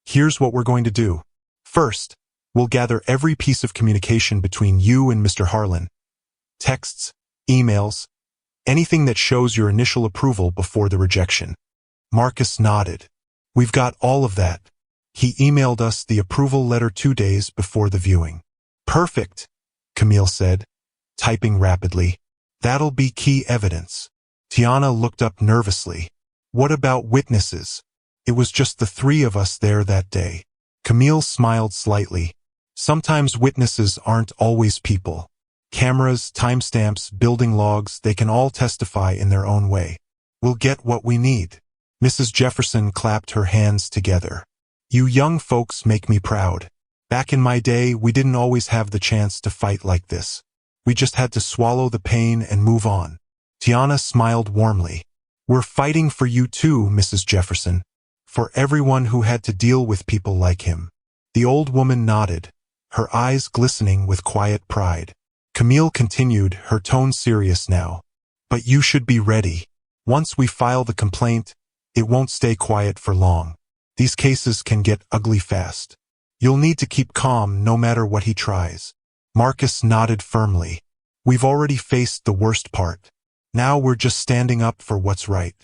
"Here's what we're going to do. First, we'll gather every piece of communication between you and Mr. Harlan. Texts, emails, anything that shows your initial approval before the rejection." Marcus nodded. "We've got all of that. He emailed us the approval letter 2 days before the viewing." "Perfect," Camille said, typing rapidly. "That'll be key evidence." Tiana looked up nervously. "What about witnesses? It was just the 3 of us there that day." Camille smiled slightly. "Sometimes witnesses aren't always people. Cameras, timestamps, building logs, they can all testify in their own way. We'll get what we need." Mrs. Jefferson clapped her hands together. "You young folks make me proud. Back in my day, we didn't always have the chance to fight like this. We just had to swallow the pain and move on." Tiana smiled warmly. "We're fighting for you too, Mrs. Jefferson. For everyone who had to deal with people like him." The old woman nodded, her eyes glistening with quiet pride. Camille continued, her tone serious now. "But you should be ready. Once we file the complaint, it won't stay quiet for long. These cases can get ugly fast. You'll need to keep calm no matter what he tries." Marcus nodded firmly. "We've already faced the worst part. Now we're just standing up for what's right."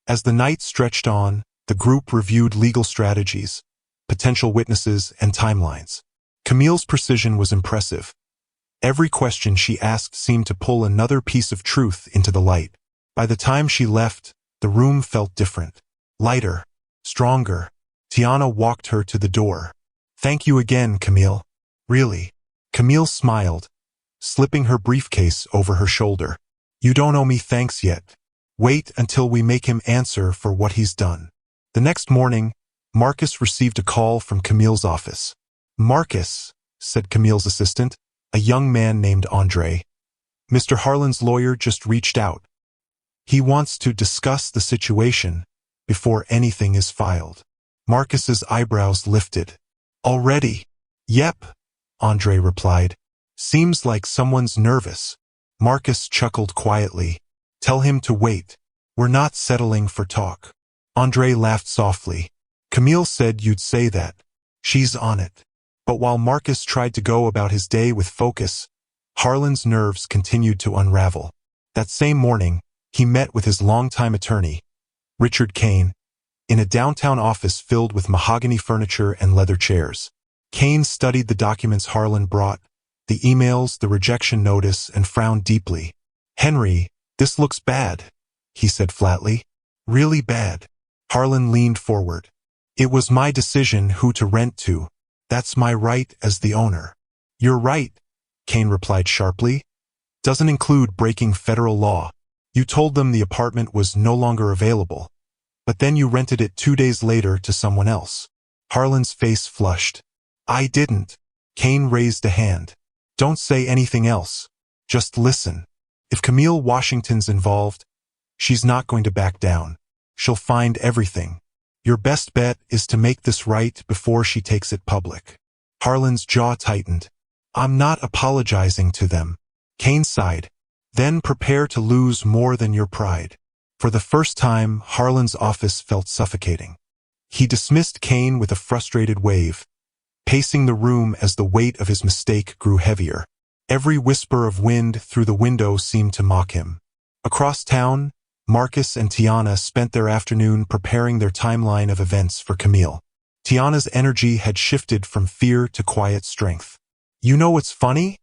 As the night stretched on, the group reviewed legal strategies, potential witnesses, and timelines. Camille's precision was impressive. Every question she asked seemed to pull another piece of truth into the light. By the time she left, the room felt different. Lighter, stronger. Tiana walked her to the door. "Thank you again, Camille." "Really?" Camille smiled, slipping her briefcase over her shoulder. "You don't owe me thanks yet. Wait until we make him answer for what he's done." The next morning, Marcus received a call from Camille's office. "Marcus," said Camille's assistant, a young man named Andre. "Mr. Harlan's lawyer just reached out. He wants to discuss the situation before anything is filed." Marcus's eyebrows lifted. "Already?" "Yep," Andre replied. "Seems like someone's nervous." Marcus chuckled quietly. "Tell him to wait. We're not settling for talk." Andre laughed softly. "Camille said you'd say that. She's on it." But while Marcus tried to go about his day with focus, Harlan's nerves continued to unravel. That same morning, he met with his longtime attorney, Richard Kane, in a downtown office filled with mahogany furniture and leather chairs. Kane studied the documents Harlan brought, the emails, the rejection notice, and frowned deeply. "Henry, this looks bad," he said flatly. "Really bad." Harlan leaned forward. "It was my decision who to rent to. That's my right as the owner." "You're right," Kane replied sharply. "Doesn't include breaking federal law. You told them the apartment was no longer available, but then you rented it 2 days later to someone else." Harlan's face flushed. "I didn't." Kane raised a hand. "Don't say anything else. Just listen. If Camille Washington's involved, she's not going to back down. She'll find everything. Your best bet is to make this right before she takes it public." Harlan's jaw tightened. "I'm not apologizing to them." Kane sighed. "Then prepare to lose more than your pride." For the first time, Harlan's office felt suffocating. He dismissed Kane with a frustrated wave, pacing the room as the weight of his mistake grew heavier. Every whisper of wind through the window seemed to mock him. Across town, Marcus and Tiana spent their afternoon preparing their timeline of events for Camille. Tiana's energy had shifted from fear to quiet strength. "You know what's funny?"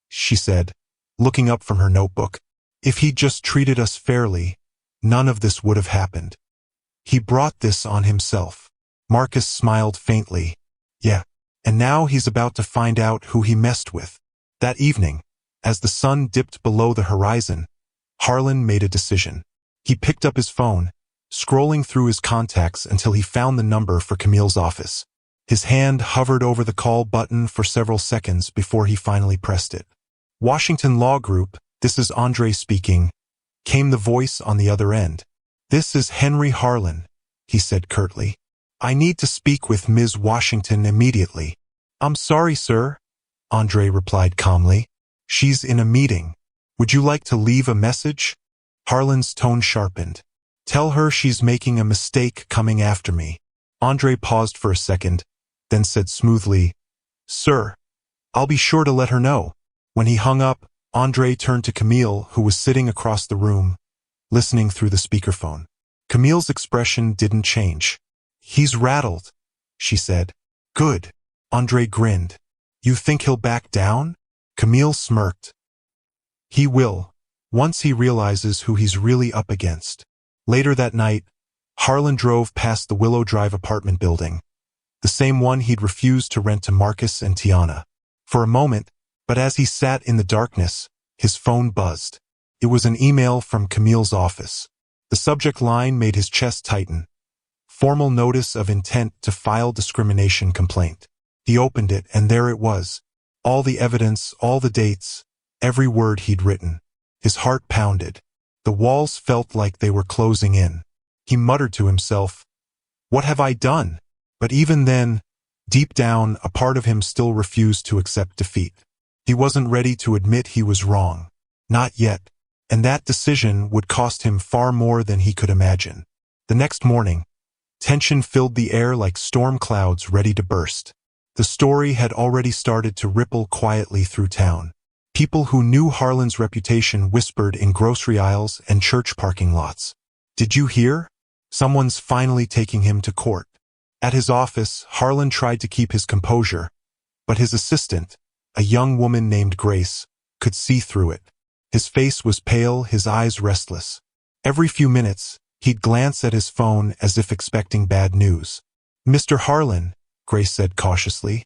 she said, looking up from her notebook. "If he'd just treated us fairly, none of this would have happened. He brought this on himself." Marcus smiled faintly. "Yeah, and now he's about to find out who he messed with." That evening, as the sun dipped below the horizon, Harlan made a decision. He picked up his phone, scrolling through his contacts until he found the number for Camille's office. His hand hovered over the call button for several seconds before he finally pressed it. "Washington Law Group, this is Andre speaking," came the voice on the other end. "This is Henry Harlan," he said curtly. "I need to speak with Ms. Washington immediately." "I'm sorry, sir," Andre replied calmly. "She's in a meeting. Would you like to leave a message?" Harlan's tone sharpened. "Tell her she's making a mistake coming after me." Andre paused for a second, then said smoothly, "Sir, I'll be sure to let her know." When he hung up, Andre turned to Camille, who was sitting across the room, listening through the speakerphone. Camille's expression didn't change. "He's rattled," she said. "Good." Andre grinned. "You think he'll back down?" Camille smirked. "He will, once he realizes who he's really up against." Later that night, Harlan drove past the Willow Drive apartment building, the same one he'd refused to rent to Marcus and Tiana. For a moment, but as he sat in the darkness, his phone buzzed. It was an email from Camille's office. The subject line made his chest tighten. "Formal notice of intent to file discrimination complaint." He opened it, and there it was. All the evidence, all the dates, every word he'd written. His heart pounded. The walls felt like they were closing in. He muttered to himself, "What have I done?" But even then, deep down, a part of him still refused to accept defeat. He wasn't ready to admit he was wrong. Not yet. And that decision would cost him far more than he could imagine. The next morning, tension filled the air like storm clouds ready to burst. The story had already started to ripple quietly through town. People who knew Harlan's reputation whispered in grocery aisles and church parking lots. "Did you hear? Someone's finally taking him to court." At his office, Harlan tried to keep his composure, but his assistant, a young woman named Grace, could see through it. His face was pale, his eyes restless. Every few minutes, he'd glance at his phone as if expecting bad news. "Mr. Harlan," Grace said cautiously.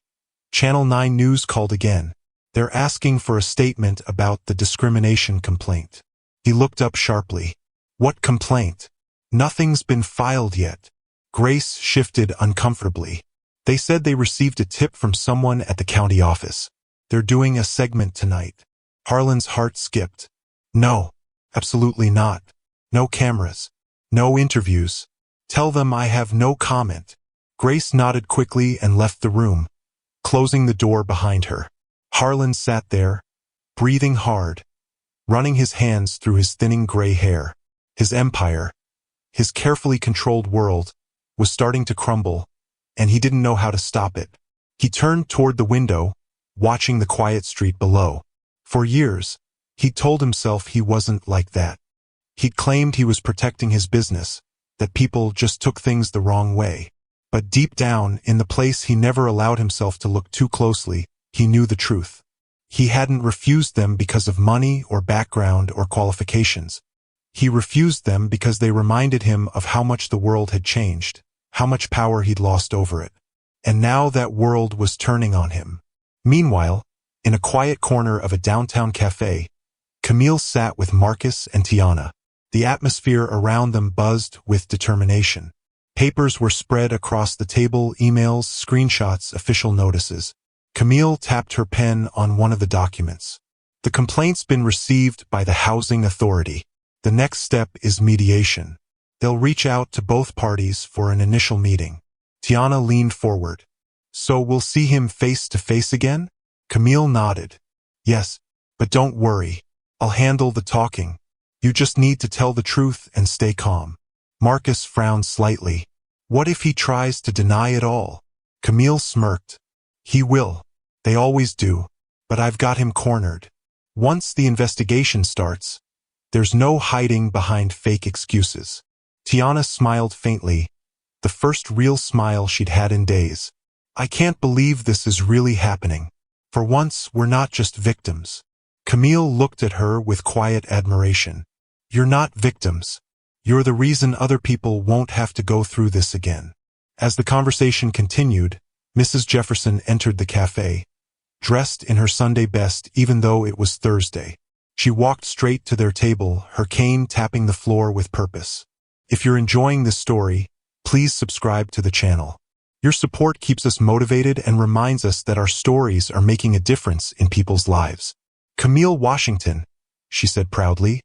"Channel 9 News called again. They're asking for a statement about the discrimination complaint." He looked up sharply. "What complaint?" "Nothing's been filed yet." Grace shifted uncomfortably. "They said they received a tip from someone at the county office. They're doing a segment tonight." Harlan's heart skipped. "No, absolutely not. No cameras. No interviews. Tell them I have no comment." Grace nodded quickly and left the room, closing the door behind her. Harlan sat there, breathing hard, running his hands through his thinning gray hair. His empire, his carefully controlled world, was starting to crumble, and he didn't know how to stop it. He turned toward the window, watching the quiet street below. For years, he'd told himself he wasn't like that. He'd claimed he was protecting his business, that people just took things the wrong way. But deep down, in the place he never allowed himself to look too closely, he knew the truth. He hadn't refused them because of money or background or qualifications. He refused them because they reminded him of how much the world had changed, how much power he'd lost over it. And now that world was turning on him. Meanwhile, in a quiet corner of a downtown cafe, Camille sat with Marcus and Tiana. The atmosphere around them buzzed with determination. Papers were spread across the table, emails, screenshots, official notices. Camille tapped her pen on one of the documents. The complaint's been received by the housing authority. The next step is mediation. They'll reach out to both parties for an initial meeting. Tiana leaned forward. So we'll see him face to face again? Camille nodded. Yes, but don't worry. I'll handle the talking. You just need to tell the truth and stay calm. Marcus frowned slightly. What if he tries to deny it all? Camille smirked. He will. They always do. But I've got him cornered. Once the investigation starts, there's no hiding behind fake excuses. Tiana smiled faintly, the first real smile she'd had in days. I can't believe this is really happening. For once, we're not just victims. Camille looked at her with quiet admiration. You're not victims. You're the reason other people won't have to go through this again. As the conversation continued, Mrs. Jefferson entered the cafe, dressed in her Sunday best even though it was Thursday. She walked straight to their table, her cane tapping the floor with purpose. If you're enjoying this story, please subscribe to the channel. Your support keeps us motivated and reminds us that our stories are making a difference in people's lives. Camille Washington, she said proudly.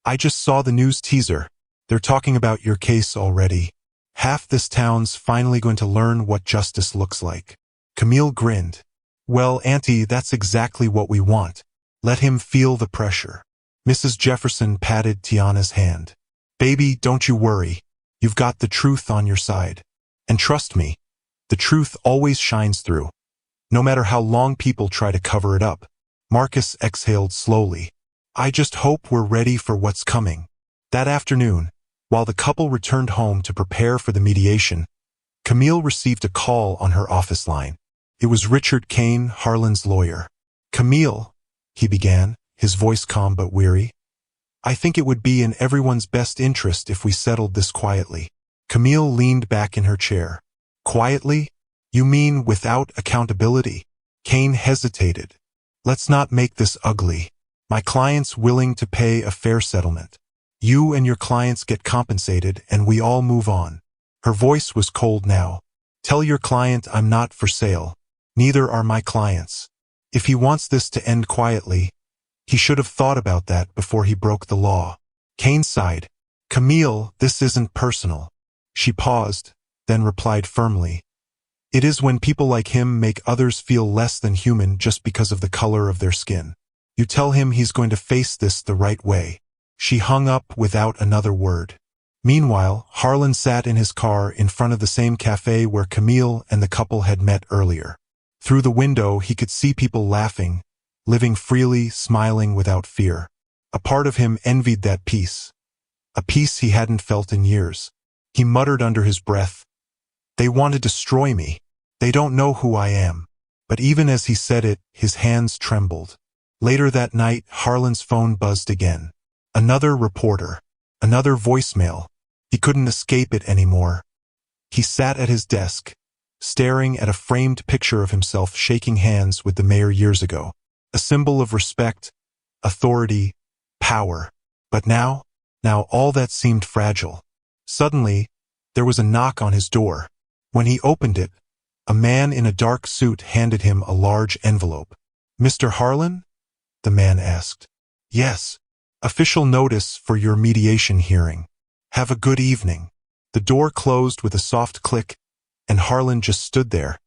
I just saw the news teaser. They're talking about your case already. Half this town's finally going to learn what justice looks like. Camille grinned. Well, Auntie, that's exactly what we want. Let him feel the pressure. Mrs. Jefferson patted Tiana's hand. Baby, don't you worry. You've got the truth on your side. And trust me, the truth always shines through. No matter how long people try to cover it up. Marcus exhaled slowly. I just hope we're ready for what's coming. That afternoon, while the couple returned home to prepare for the mediation, Camille received a call on her office line. It was Richard Kane, Harlan's lawyer. Camille, he began, his voice calm but weary. I think it would be in everyone's best interest if we settled this quietly. Camille leaned back in her chair. Quietly? You mean without accountability? Kane hesitated. Let's not make this ugly. My client's willing to pay a fair settlement. You and your clients get compensated and we all move on. Her voice was cold now. Tell your client I'm not for sale. Neither are my clients. If he wants this to end quietly, he should have thought about that before he broke the law. Kane sighed. Camille, this isn't personal. She paused, then replied firmly. It is when people like him make others feel less than human just because of the color of their skin. You tell him he's going to face this the right way. She hung up without another word. Meanwhile, Harlan sat in his car in front of the same cafe where Camille and the couple had met earlier. Through the window, he could see people laughing, living freely, smiling without fear. A part of him envied that peace. A peace he hadn't felt in years. He muttered under his breath, They want to destroy me. They don't know who I am. But even as he said it, his hands trembled. Later that night, Harlan's phone buzzed again. Another reporter. Another voicemail. He couldn't escape it anymore. He sat at his desk, staring at a framed picture of himself shaking hands with the mayor years ago. A symbol of respect, authority, power. But now all that seemed fragile. Suddenly, there was a knock on his door. When he opened it, a man in a dark suit handed him a large envelope. Mr. Harlan? The man asked. Yes. Official notice for your mediation hearing. Have a good evening. The door closed with a soft click, and Harlan just stood there,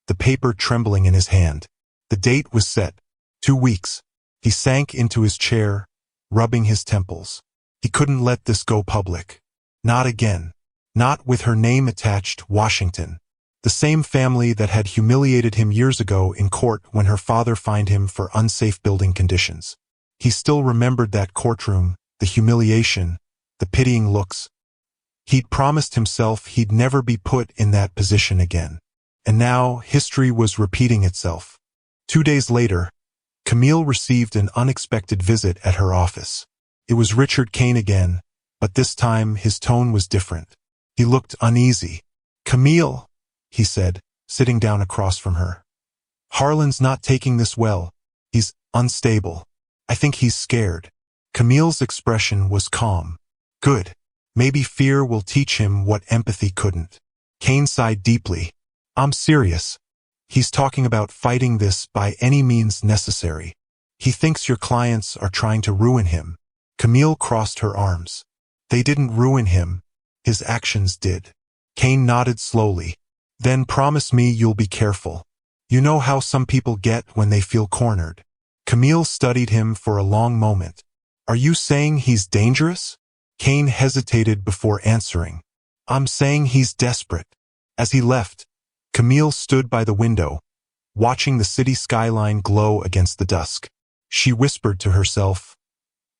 the paper trembling in his hand. The date was set. 2 weeks. He sank into his chair, rubbing his temples. He couldn't let this go public. Not again. Not with her name attached, Washington. The same family that had humiliated him years ago in court when her father fined him for unsafe building conditions. He still remembered that courtroom, the humiliation, the pitying looks. He'd promised himself he'd never be put in that position again. And now history was repeating itself. 2 days later, Camille received an unexpected visit at her office. It was Richard Kane again, but this time his tone was different. He looked uneasy. "Camille," he said, sitting down across from her. "Harlan's not taking this well. He's unstable. I think he's scared." Camille's expression was calm. "Good. Maybe fear will teach him what empathy couldn't." Kane sighed deeply. "I'm serious. He's talking about fighting this by any means necessary. He thinks your clients are trying to ruin him." Camille crossed her arms. "They didn't ruin him. His actions did." Kane nodded slowly. "Then promise me you'll be careful. You know how some people get when they feel cornered." Camille studied him for a long moment. "Are you saying he's dangerous?" Kane hesitated before answering. "I'm saying he's desperate." As he left, Camille stood by the window, watching the city skyline glow against the dusk. She whispered to herself,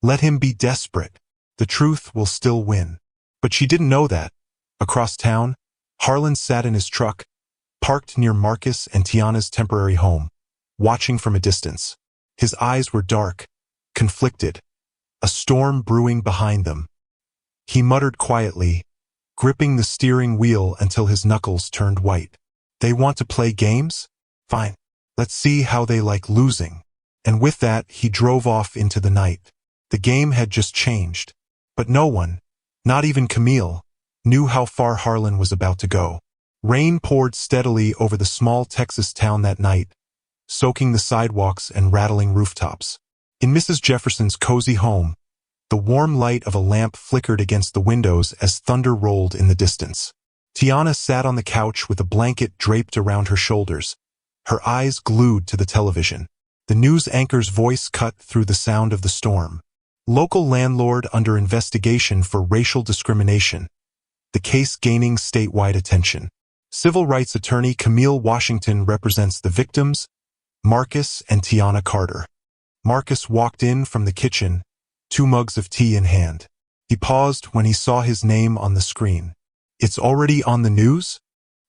"Let him be desperate. The truth will still win." But she didn't know that. Across town, Harlan sat in his truck, parked near Marcus and Tiana's temporary home, watching from a distance. His eyes were dark, conflicted, a storm brewing behind them. He muttered quietly, gripping the steering wheel until his knuckles turned white. "They want to play games? Fine. Let's see how they like losing." And with that, he drove off into the night. The game had just changed. But no one, not even Camille, knew how far Harlan was about to go. Rain poured steadily over the small Texas town that night, soaking the sidewalks and rattling rooftops. In Mrs. Jefferson's cozy home, the warm light of a lamp flickered against the windows as thunder rolled in the distance. Tiana sat on the couch with a blanket draped around her shoulders, her eyes glued to the television. The news anchor's voice cut through the sound of the storm. "Local landlord under investigation for racial discrimination. The case gaining statewide attention. Civil rights attorney Camille Washington represents the victims, Marcus and Tiana Carter." Marcus walked in from the kitchen, 2 mugs of tea in hand. He paused when he saw his name on the screen. "It's already on the news?"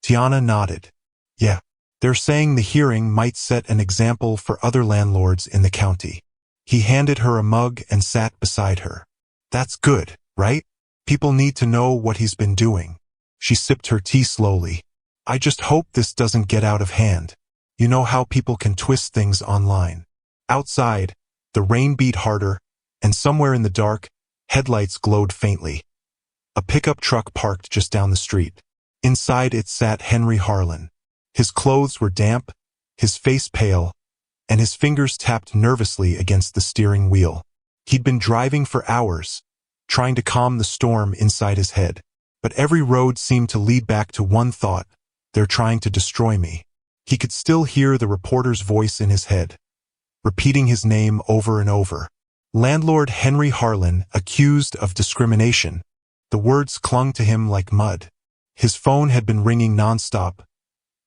Tiana nodded. "Yeah. They're saying the hearing might set an example for other landlords in the county." He handed her a mug and sat beside her. "That's good, right? People need to know what he's been doing." She sipped her tea slowly. "I just hope this doesn't get out of hand. You know how people can twist things online." Outside, the rain beat harder, and somewhere in the dark, headlights glowed faintly. A pickup truck parked just down the street. Inside it sat Henry Harlan. His clothes were damp, his face pale, and his fingers tapped nervously against the steering wheel. He'd been driving for hours, trying to calm the storm inside his head. But every road seemed to lead back to one thought: they're trying to destroy me. He could still hear the reporter's voice in his head, repeating his name over and over. Landlord Henry Harlan, accused of discrimination. The words clung to him like mud. His phone had been ringing nonstop.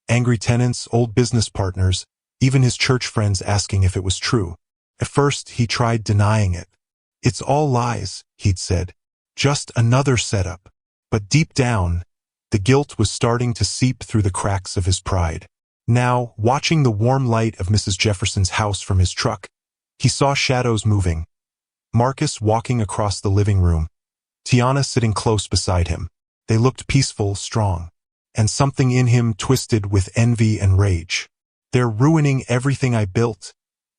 Angry tenants, old business partners, even his church friends asking if it was true. At first, he tried denying it. "It's all lies," he'd said. "Just another setup." But deep down, the guilt was starting to seep through the cracks of his pride. Now, watching the warm light of Mrs. Jefferson's house from his truck, he saw shadows moving. Marcus walking across the living room, Tiana sitting close beside him. They looked peaceful, strong, and something in him twisted with envy and rage. "They're ruining everything I built,"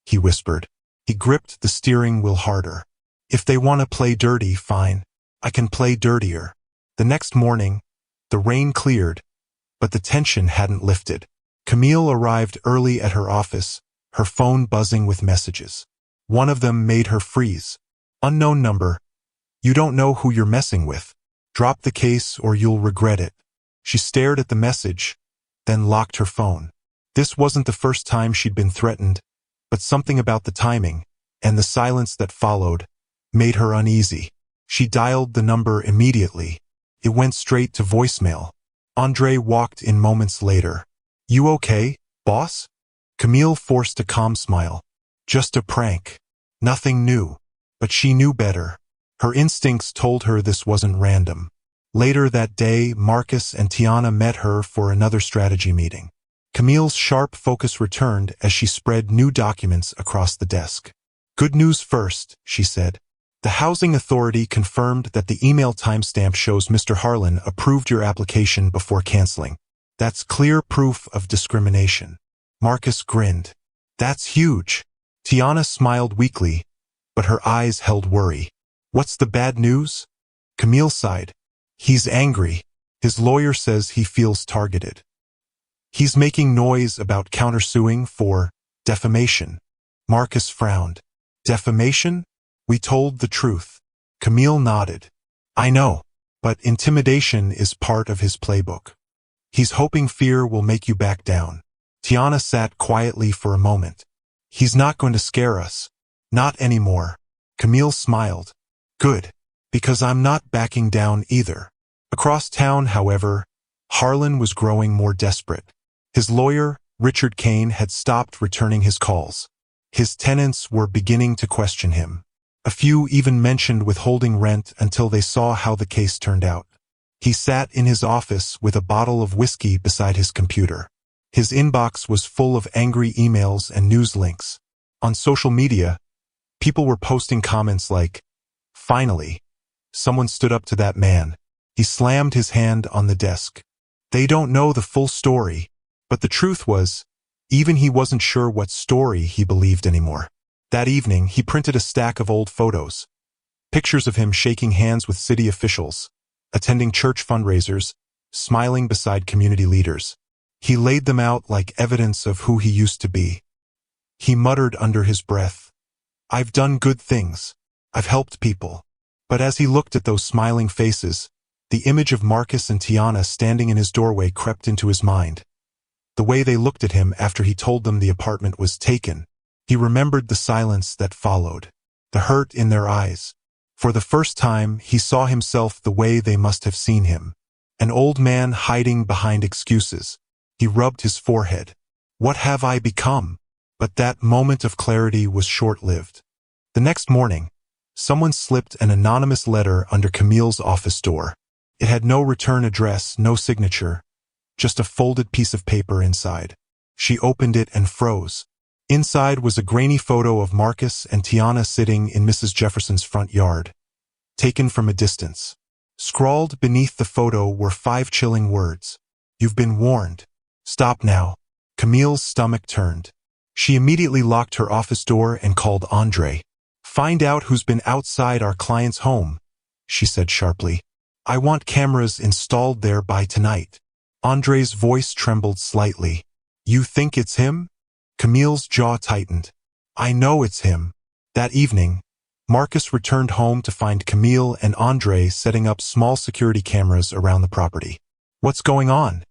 he whispered. He gripped the steering wheel harder. "If they want to play dirty, fine. I can play dirtier." The next morning, the rain cleared, but the tension hadn't lifted. Camille arrived early at her office, her phone buzzing with messages. One of them made her freeze. "Unknown number. You don't know who you're messing with. Drop the case or you'll regret it." She stared at the message, then locked her phone. This wasn't the first time she'd been threatened, but something about the timing, and the silence that followed, made her uneasy. She dialed the number immediately. It went straight to voicemail. Andre walked in moments later. "You okay, boss?" Camille forced a calm smile. "Just a prank. Nothing new." But she knew better. Her instincts told her this wasn't random. Later that day, Marcus and Tiana met her for another strategy meeting. Camille's sharp focus returned as she spread new documents across the desk. "Good news first," she said. "The Housing Authority confirmed that the email timestamp shows Mr. Harlan approved your application before canceling. That's clear proof of discrimination." Marcus grinned. "That's huge." Tiana smiled weakly, but her eyes held worry. "What's the bad news?" Camille sighed. "He's angry. His lawyer says he feels targeted. He's making noise about countersuing for defamation." Marcus frowned. "Defamation? We told the truth." Camille nodded. "I know, but intimidation is part of his playbook. He's hoping fear will make you back down." Tiana sat quietly for a moment. "He's not going to scare us. Not anymore." Camille smiled. "Good, because I'm not backing down either." Across town, however, Harlan was growing more desperate. His lawyer, Richard Kane, had stopped returning his calls. His tenants were beginning to question him. A few even mentioned withholding rent until they saw how the case turned out. He sat in his office with a bottle of whiskey beside his computer. His inbox was full of angry emails and news links. On social media, people were posting comments like, "Finally, someone stood up to that man." He slammed his hand on the desk. They don't know the full story, but the truth was, even he wasn't sure what story he believed anymore. That evening, he printed a stack of old photos. Pictures of him shaking hands with city officials, attending church fundraisers, smiling beside community leaders. He laid them out like evidence of who he used to be. He muttered under his breath, "I've done good things. I've helped people." But as he looked at those smiling faces, the image of Marcus and Tiana standing in his doorway crept into his mind. The way they looked at him after he told them the apartment was taken. He remembered the silence that followed, the hurt in their eyes. For the first time, he saw himself the way they must have seen him. An old man hiding behind excuses. He rubbed his forehead. "What have I become?" But that moment of clarity was short-lived. The next morning, someone slipped an anonymous letter under Camille's office door. It had no return address, no signature, just a folded piece of paper inside. She opened it and froze. Inside was a grainy photo of Marcus and Tiana sitting in Mrs. Jefferson's front yard, taken from a distance. Scrawled beneath the photo were 5 chilling words. "You've been warned. Stop now." Camille's stomach turned. She immediately locked her office door and called Andre. "Find out who's been outside our client's home," she said sharply. "I want cameras installed there by tonight." Andre's voice trembled slightly. "You think it's him?" Camille's jaw tightened. "I know it's him." That evening, Marcus returned home to find Camille and Andre setting up small security cameras around the property. "What's going on?"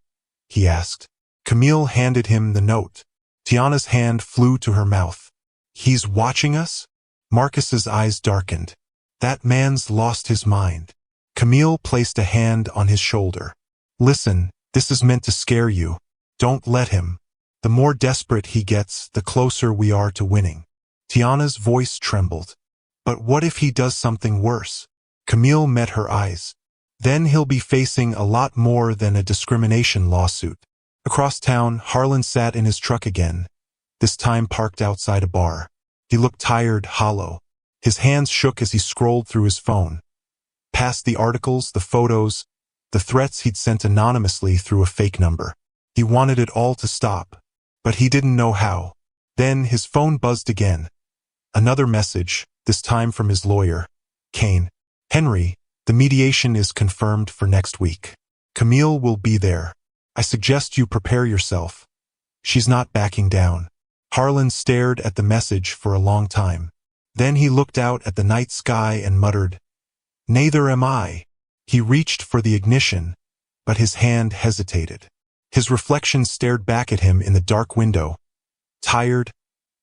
he asked. Camille handed him the note. Tiana's hand flew to her mouth. "He's watching us?" Marcus's eyes darkened. "That man's lost his mind." Camille placed a hand on his shoulder. "Listen, this is meant to scare you. Don't let him. The more desperate he gets, the closer we are to winning." Tiana's voice trembled. "But what if he does something worse?" Camille met her eyes. "Then he'll be facing a lot more than a discrimination lawsuit." Across town, Harlan sat in his truck again, this time parked outside a bar. He looked tired, hollow. His hands shook as he scrolled through his phone. Past the articles, the photos, the threats he'd sent anonymously through a fake number. He wanted it all to stop, but he didn't know how. Then his phone buzzed again. Another message, this time from his lawyer, Kane. "Henry, the mediation is confirmed for next week. Camille will be there. I suggest you prepare yourself. She's not backing down." Harlan stared at the message for a long time. Then he looked out at the night sky and muttered, "Neither am I." He reached for the ignition, but his hand hesitated. His reflection stared back at him in the dark window, tired,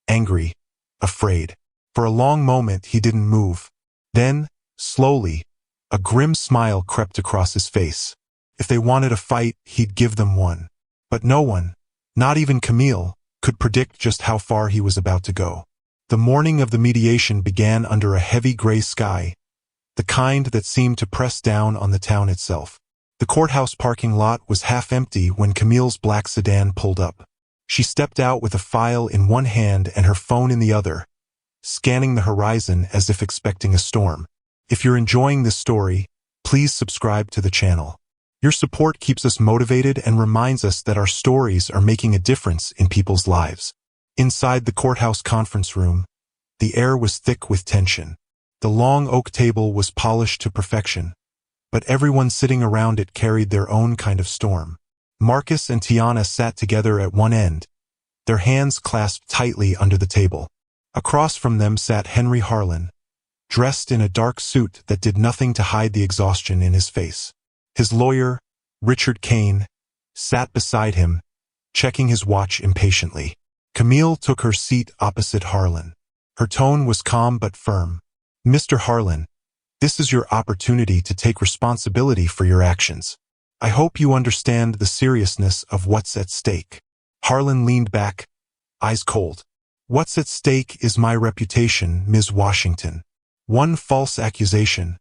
angry, afraid. For a long moment he didn't move. Then, slowly, a grim smile crept across his face. If they wanted a fight, he'd give them one. But no one, not even Camille, could predict just how far he was about to go. The morning of the mediation began under a heavy gray sky. the kind that seemed to press down on the town itself. The courthouse parking lot was half empty when Camille's black sedan pulled up. She stepped out with a file in one hand and her phone in the other, scanning the horizon as if expecting a storm. If you're enjoying this story, please subscribe to the channel. Your support keeps us motivated and reminds us that our stories are making a difference in people's lives. Inside the courthouse conference room, the air was thick with tension. The long oak table was polished to perfection, but everyone sitting around it carried their own kind of storm. Marcus and Tiana sat together at one end, their hands clasped tightly under the table. Across from them sat Henry Harlan, dressed in a dark suit that did nothing to hide the exhaustion in his face. His lawyer, Richard Kane, sat beside him, checking his watch impatiently. Camille took her seat opposite Harlan. Her tone was calm but firm. "Mr. Harlan, this is your opportunity to take responsibility for your actions. I hope you understand the seriousness of what's at stake." Harlan leaned back, eyes cold. "What's at stake is my reputation, Ms. Washington. One false accusation,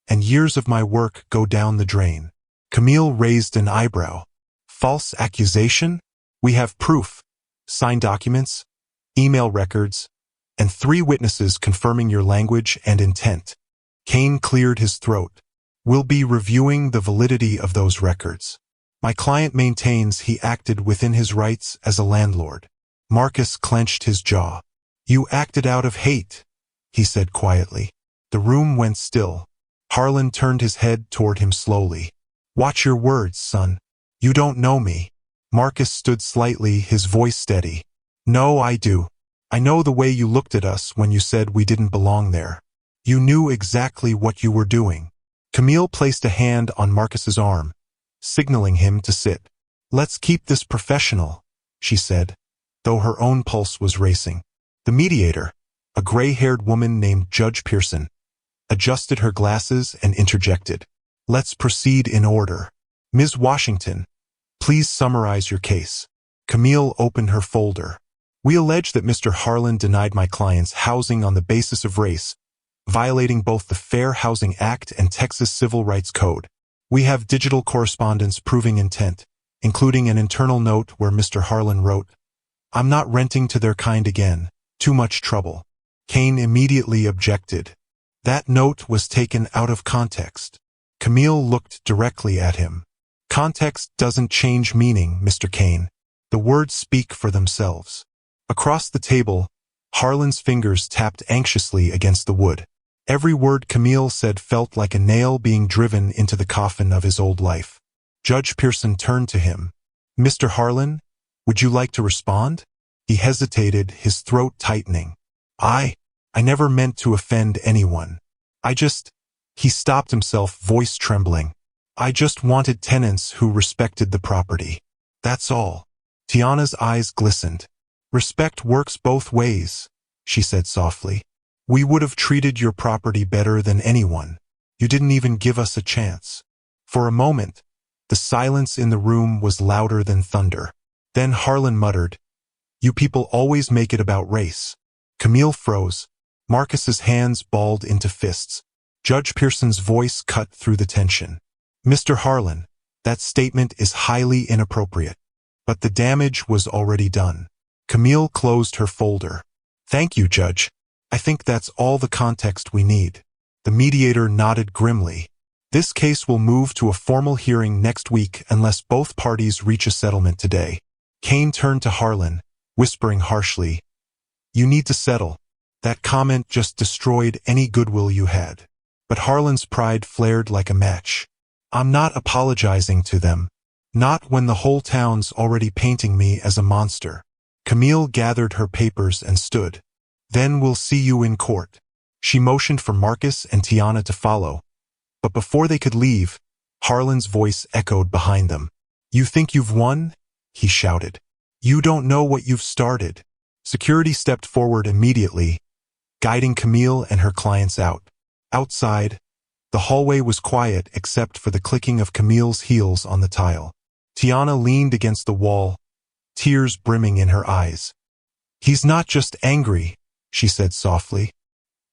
and years of my work go down the drain." Camille raised an eyebrow. "False accusation? We have proof, signed documents, email records, and 3 witnesses confirming your language and intent." Kane cleared his throat. "We'll be reviewing the validity of those records. My client maintains he acted within his rights as a landlord." Marcus clenched his jaw. "You acted out of hate," he said quietly. The room went still. Harlan turned his head toward him slowly. "Watch your words, son. You don't know me." Marcus stood slightly, his voice steady. "No, I do. I know the way you looked at us when you said we didn't belong there. You knew exactly what you were doing." Camille placed a hand on Marcus's arm, signaling him to sit. "Let's keep this professional," she said, though her own pulse was racing. The mediator, a gray-haired woman named Judge Pearson, adjusted her glasses and interjected. "Let's proceed in order. Ms. Washington, please summarize your case." Camille opened her folder. "We allege that Mr. Harlan denied my clients housing on the basis of race, violating both the Fair Housing Act and Texas Civil Rights Code. We have digital correspondence proving intent, including an internal note where Mr. Harlan wrote, 'I'm not renting to their kind again. Too much trouble.'" Kane immediately objected. "That note was taken out of context." Camille looked directly at him. "Context doesn't change meaning, Mr. Kane. The words speak for themselves." Across the table, Harlan's fingers tapped anxiously against the wood. Every word Camille said felt like a nail being driven into the coffin of his old life. Judge Pearson turned to him. "Mr. Harlan, would you like to respond?" He hesitated, his throat tightening. I never meant to offend anyone. He stopped himself, voice trembling. "I just wanted tenants who respected the property. That's all." Tiana's eyes glistened. "Respect works both ways," she said softly. "We would have treated your property better than anyone. You didn't even give us a chance." For a moment, the silence in the room was louder than thunder. Then Harlan muttered, "You people always make it about race." Camille froze. Marcus's hands balled into fists. Judge Pearson's voice cut through the tension. "Mr. Harlan, that statement is highly inappropriate. But the damage was already done." Camille closed her folder. "Thank you, Judge. I think that's all the context we need." The mediator nodded grimly. "This case will move to a formal hearing next week unless both parties reach a settlement today." Kane turned to Harlan, whispering harshly, "You need to settle. That comment just destroyed any goodwill you had." But Harlan's pride flared like a match. "I'm not apologizing to them. Not when the whole town's already painting me as a monster." Camille gathered her papers and stood. "Then we'll see you in court." She motioned for Marcus and Tiana to follow. But before they could leave, Harlan's voice echoed behind them. "You think you've won?" he shouted. "You don't know what you've started." Security stepped forward immediately, guiding Camille and her clients out. Outside, the hallway was quiet except for the clicking of Camille's heels on the tile. Tiana leaned against the wall, tears brimming in her eyes. "He's not just angry," she said softly.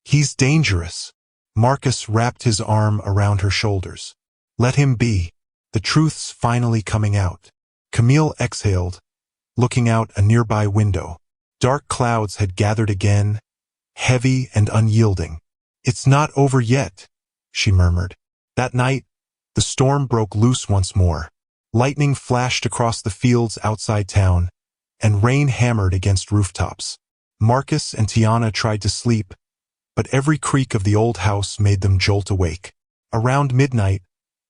"He's dangerous." Marcus wrapped his arm around her shoulders. Let him be. The truth's finally coming out. Camille exhaled, looking out a nearby window. Dark clouds had gathered again, heavy and unyielding. It's not over yet, she murmured. That night, the storm broke loose once more. Lightning flashed across the fields outside town, and rain hammered against rooftops. Marcus and Tiana tried to sleep, but every creak of the old house made them jolt awake. Around midnight,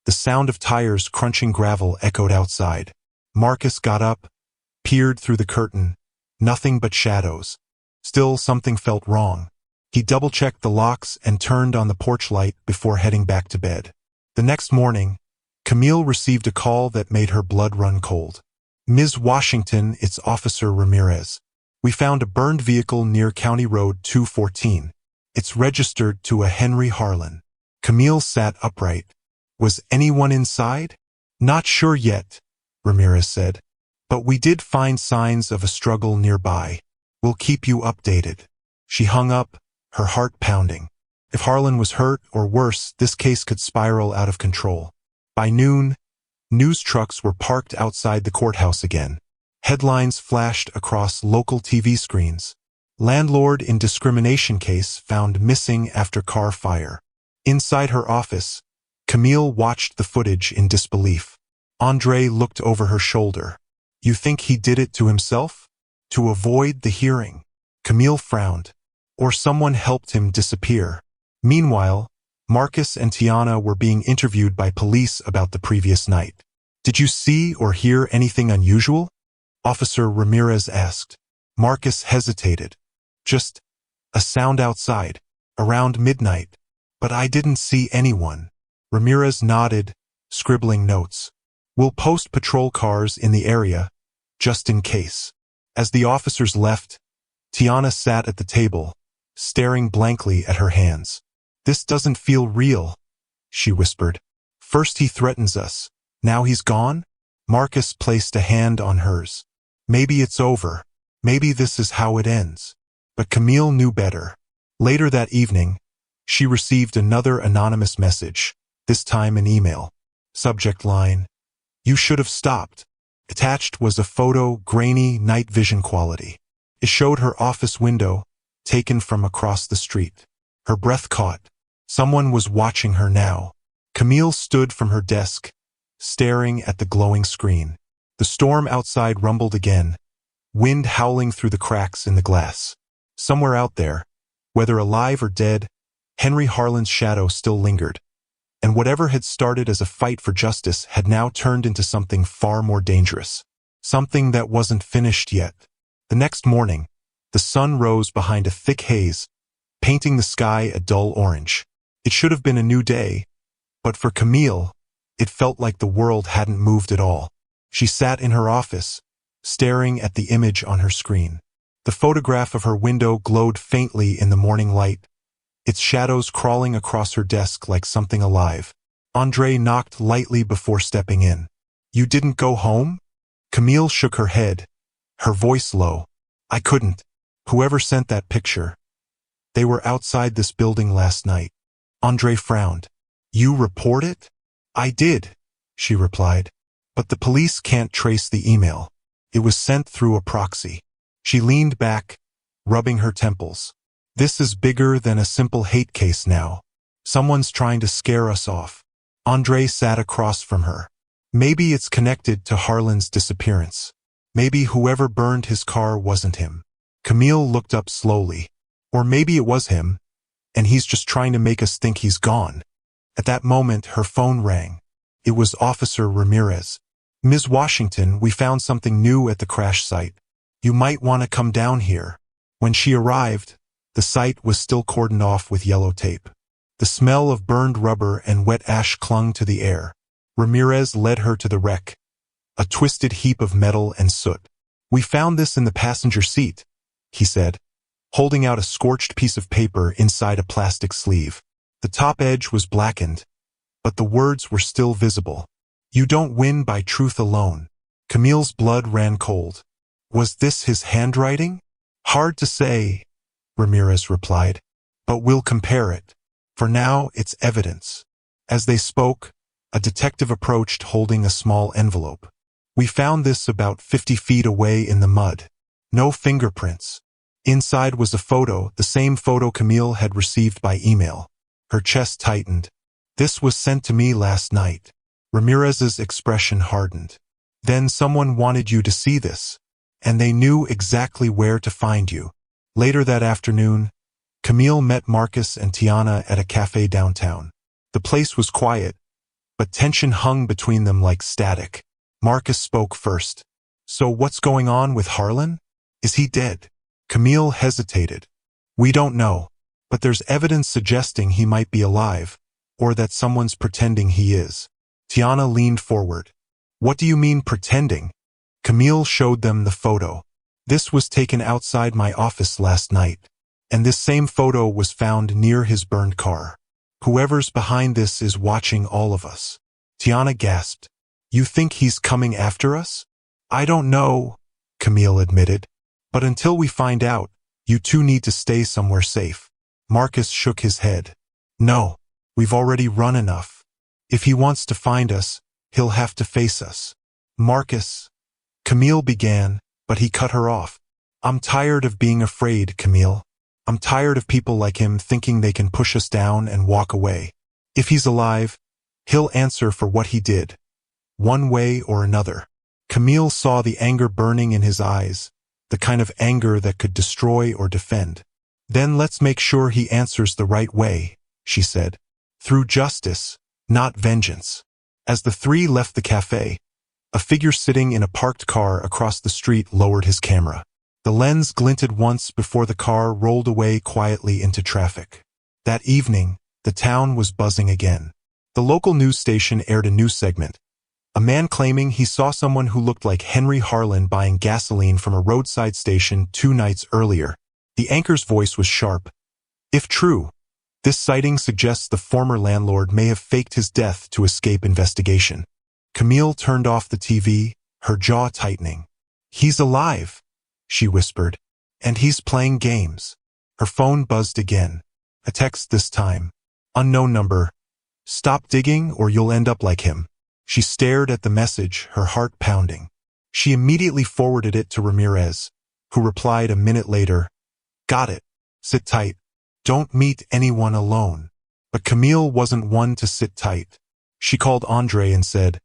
the sound of tires crunching gravel echoed outside. Marcus got up, peered through the curtain. Nothing but shadows. Still, something felt wrong. He double-checked the locks and turned on the porch light before heading back to bed. The next morning, Camille received a call that made her blood run cold. Ms. Washington, it's Officer Ramirez. We found a burned vehicle near County Road 214. It's registered to a Henry Harlan. Camille sat upright. Was anyone inside? Not sure yet, Ramirez said. But we did find signs of a struggle nearby. We'll keep you updated. She hung up, her heart pounding. If Harlan was hurt, or worse, this case could spiral out of control. By noon, news trucks were parked outside the courthouse again. Headlines flashed across local TV screens. Landlord in discrimination case found missing after car fire. Inside her office, Camille watched the footage in disbelief. Andre looked over her shoulder. You think he did it to himself? To avoid the hearing? Camille frowned. Or someone helped him disappear. Meanwhile, Marcus and Tiana were being interviewed by police about the previous night. Did you see or hear anything unusual? Officer Ramirez asked. Marcus hesitated. Just a sound outside, around midnight. But I didn't see anyone. Ramirez nodded, scribbling notes. We'll post patrol cars in the area, just in case. As the officers left, Tiana sat at the table, staring blankly at her hands. This doesn't feel real, she whispered. First he threatens us. Now he's gone? Marcus placed a hand on hers. Maybe it's over. Maybe this is how it ends. But Camille knew better. Later that evening, she received another anonymous message, this time an email. Subject line, you should have stopped. Attached was a photo, grainy, night vision quality. It showed her office window, taken from across the street. Her breath caught. Someone was watching her now. Camille stood from her desk, staring at the glowing screen. The storm outside rumbled again, wind howling through the cracks in the glass. Somewhere out there, whether alive or dead, Henry Harlan's shadow still lingered. And whatever had started as a fight for justice had now turned into something far more dangerous. Something that wasn't finished yet. The next morning, the sun rose behind a thick haze, painting the sky a dull orange. It should have been a new day, but for Camille, it felt like the world hadn't moved at all. She sat in her office, staring at the image on her screen. The photograph of her window glowed faintly in the morning light, its shadows crawling across her desk like something alive. Andre knocked lightly before stepping in. You didn't go home? Camille shook her head, her voice low. I couldn't. Whoever sent that picture. They were outside this building last night. Andre frowned. You report it? I did, she replied. But the police can't trace the email. It was sent through a proxy. She leaned back, rubbing her temples. This is bigger than a simple hate case now. Someone's trying to scare us off. Andre sat across from her. Maybe it's connected to Harlan's disappearance. Maybe whoever burned his car wasn't him. Camille looked up slowly. Or maybe it was him, and he's just trying to make us think he's gone. At that moment, her phone rang. It was Officer Ramirez. Ms. Washington, we found something new at the crash site. You might want to come down here. When she arrived, the site was still cordoned off with yellow tape. The smell of burned rubber and wet ash clung to the air. Ramirez led her to the wreck, a twisted heap of metal and soot. We found this in the passenger seat, he said, holding out a scorched piece of paper inside a plastic sleeve. The top edge was blackened, but the words were still visible. You don't win by truth alone. Camille's blood ran cold. Was this his handwriting? Hard to say, Ramirez replied, but we'll compare it. For now, it's evidence. As they spoke, a detective approached holding a small envelope. We found this about 50 feet away in the mud. No fingerprints. Inside was a photo, the same photo Camille had received by email. Her chest tightened. This was sent to me last night. Ramirez's expression hardened. Then someone wanted you to see this, and they knew exactly where to find you. Later that afternoon, Camille met Marcus and Tiana at a cafe downtown. The place was quiet, but tension hung between them like static. Marcus spoke first. So what's going on with Harlan? Is he dead? Camille hesitated. We don't know, but there's evidence suggesting he might be alive, or that someone's pretending he is. Tiana leaned forward. What do you mean pretending? Camille showed them the photo. This was taken outside my office last night, and this same photo was found near his burned car. Whoever's behind this is watching all of us. Tiana gasped. You think he's coming after us? I don't know, Camille admitted. But until we find out, you two need to stay somewhere safe. Marcus shook his head. No, we've already run enough. If he wants to find us, he'll have to face us. Marcus, Camille began, but he cut her off. I'm tired of being afraid, Camille. I'm tired of people like him thinking they can push us down and walk away. If he's alive, he'll answer for what he did, one way or another. Camille saw the anger burning in his eyes, the kind of anger that could destroy or defend. Then let's make sure he answers the right way, she said. Through justice, not vengeance. As the three left the cafe, a figure sitting in a parked car across the street lowered his camera. The lens glinted once before the car rolled away quietly into traffic. That evening, the town was buzzing again. The local news station aired a news segment. A man claiming he saw someone who looked like Henry Harlan buying gasoline from a roadside station 2 nights earlier. The anchor's voice was sharp. If true, this sighting suggests the former landlord may have faked his death to escape investigation. Camille turned off the TV, her jaw tightening. He's alive, she whispered, and he's playing games. Her phone buzzed again. A text this time. Unknown number. Stop digging or you'll end up like him. She stared at the message, her heart pounding. She immediately forwarded it to Ramirez, who replied a minute later, Got it. Sit tight. Don't meet anyone alone. But Camille wasn't one to sit tight. She called Andre and said,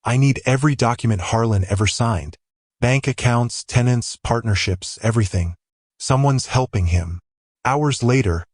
I need every document Harlan ever signed. Bank accounts, tenants, partnerships, everything. Someone's helping him. Hours later,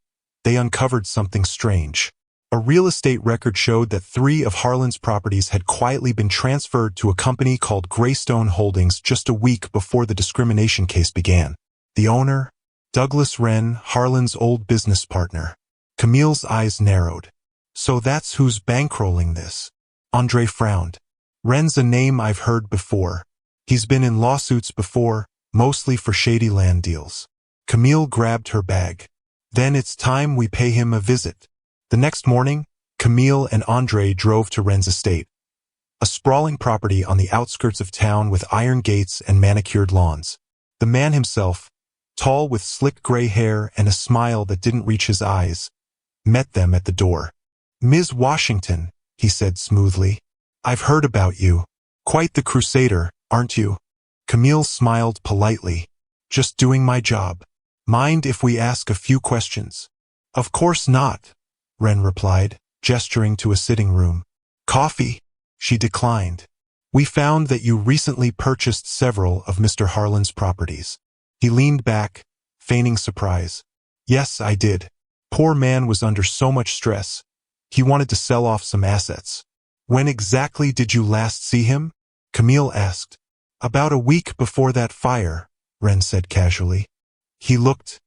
they uncovered something strange. A real estate record showed that 3 of Harlan's properties had quietly been transferred to a company called Greystone Holdings just a week before the discrimination case began. The owner, Douglas Wren, Harlan's old business partner. Camille's eyes narrowed. So that's who's bankrolling this. Andre frowned. Wren's a name I've heard before. He's been in lawsuits before, mostly for shady land deals. Camille grabbed her bag. Then it's time we pay him a visit. The next morning, Camille and Andre drove to Wren's estate, a sprawling property on the outskirts of town with iron gates and manicured lawns. The man himself, tall with slick gray hair and a smile that didn't reach his eyes, met them at the door. Ms. Washington, he said smoothly, I've heard about you. Quite the crusader, aren't you? Camille smiled politely. Just doing my job. Mind if we ask a few questions? Of course not, Wren replied, gesturing to a sitting room. Coffee? She declined. We found that you recently purchased several of Mr. Harlan's properties. He leaned back, feigning surprise. Yes, I did. Poor man was under so much stress. He wanted to sell off some assets. When exactly did you last see him? Camille asked. About a week before that fire, Wren said casually. He looked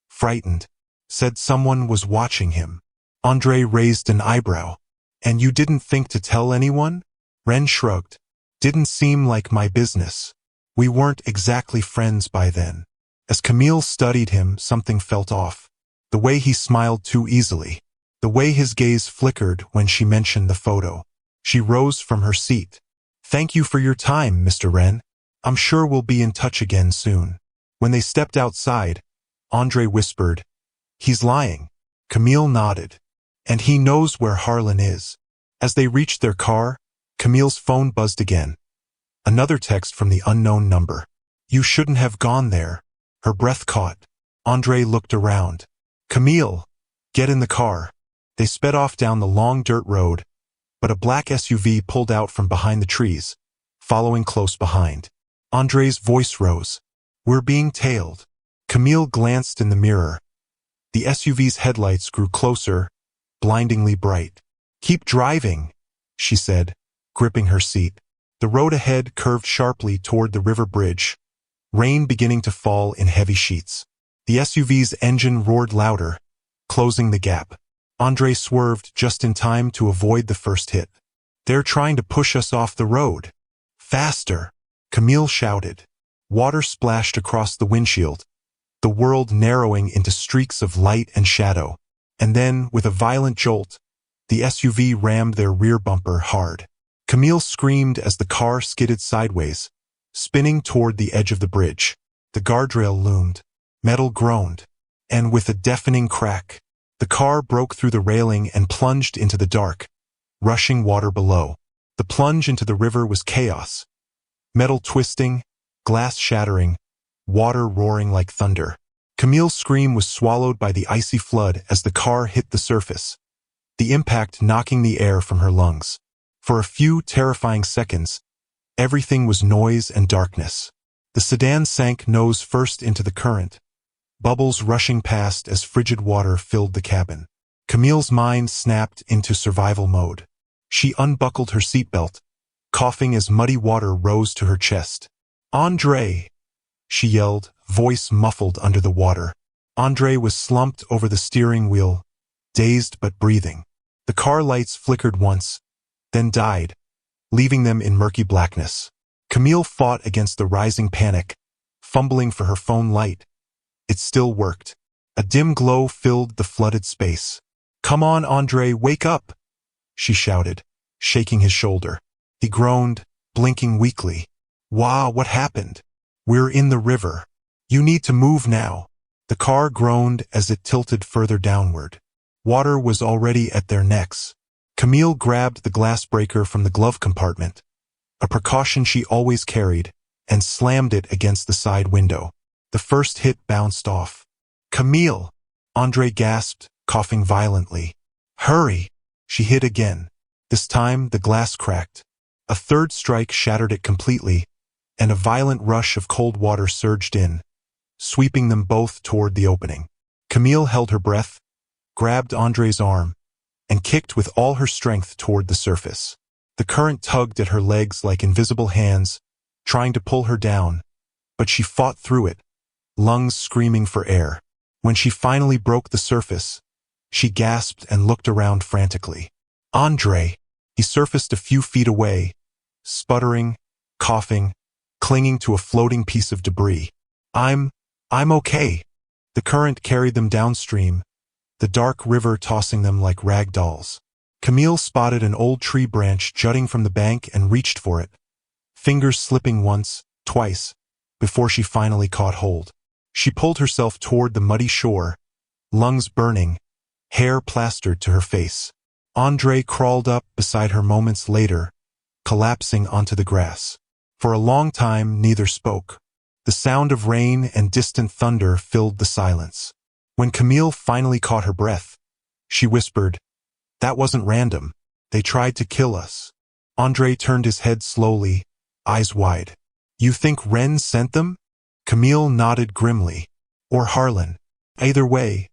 frightened. Said someone was watching him. Andre raised an eyebrow. And you didn't think to tell anyone? Wren shrugged. Didn't seem like my business. We weren't exactly friends by then. As Camille studied him, something felt off. The way he smiled too easily. The way his gaze flickered when she mentioned the photo. She rose from her seat. Thank you for your time, Mr. Wren. I'm sure we'll be in touch again soon. When they stepped outside, Andre whispered, He's lying. Camille nodded. And he knows where Harlan is. As they reached their car, Camille's phone buzzed again. Another text from the unknown number. You shouldn't have gone there. Her breath caught. Andre looked around. Camille, get in the car. They sped off down the long dirt road, but a black SUV pulled out from behind the trees, following close behind. Andre's voice rose. We're being tailed. Camille glanced in the mirror. The SUV's headlights grew closer, blindingly bright. Keep driving, she said, gripping her seat. The road ahead curved sharply toward the river bridge, rain beginning to fall in heavy sheets. The SUV's engine roared louder, closing the gap. Andre swerved just in time to avoid the first hit. They're trying to push us off the road. Faster, Camille shouted. Water splashed across the windshield, the world narrowing into streaks of light and shadow. And then, with a violent jolt, the SUV rammed their rear bumper hard. Camille screamed as the car skidded sideways, spinning toward the edge of the bridge. The guardrail loomed. Metal groaned. And with a deafening crack, the car broke through the railing and plunged into the dark, rushing water below. The plunge into the river was chaos. Metal twisting, glass shattering, water roaring like thunder. Camille's scream was swallowed by the icy flood as the car hit the surface, the impact knocking the air from her lungs. For a few terrifying seconds, everything was noise and darkness. The sedan sank nose first into the current, bubbles rushing past as frigid water filled the cabin. Camille's mind snapped into survival mode. She unbuckled her seatbelt, coughing as muddy water rose to her chest. Andre, she yelled, voice muffled under the water. Andre was slumped over the steering wheel, dazed but breathing. The car lights flickered once, then died, leaving them in murky blackness. Camille fought against the rising panic, fumbling for her phone light. It still worked. A dim glow filled the flooded space. Come on, Andre, wake up, she shouted, shaking his shoulder. He groaned, blinking weakly. Wow, what happened? We're in the river. You need to move now. The car groaned as it tilted further downward. Water was already at their necks. Camille grabbed the glass breaker from the glove compartment, a precaution she always carried, and slammed it against the side window. The first hit bounced off. Camille, Andre gasped, coughing violently. Hurry! She hit again. This time, the glass cracked. A third strike shattered it completely, and a violent rush of cold water surged in, sweeping them both toward the opening. Camille held her breath, grabbed Andre's arm, and kicked with all her strength toward the surface. The current tugged at her legs like invisible hands, trying to pull her down, but she fought through it, lungs screaming for air. When she finally broke the surface, she gasped and looked around frantically. Andre! He surfaced a few feet away, sputtering, coughing, clinging to a floating piece of debris. I'm okay. The current carried them downstream, the dark river tossing them like rag dolls. Camille spotted an old tree branch jutting from the bank and reached for it, fingers slipping once, twice, before she finally caught hold. She pulled herself toward the muddy shore, lungs burning, hair plastered to her face. Andre crawled up beside her moments later, collapsing onto the grass. For a long time, neither spoke. The sound of rain and distant thunder filled the silence. When Camille finally caught her breath, she whispered, That wasn't random. They tried to kill us. Andre turned his head slowly, eyes wide. You think Ren sent them? Camille nodded grimly. Or Harlan. Either way,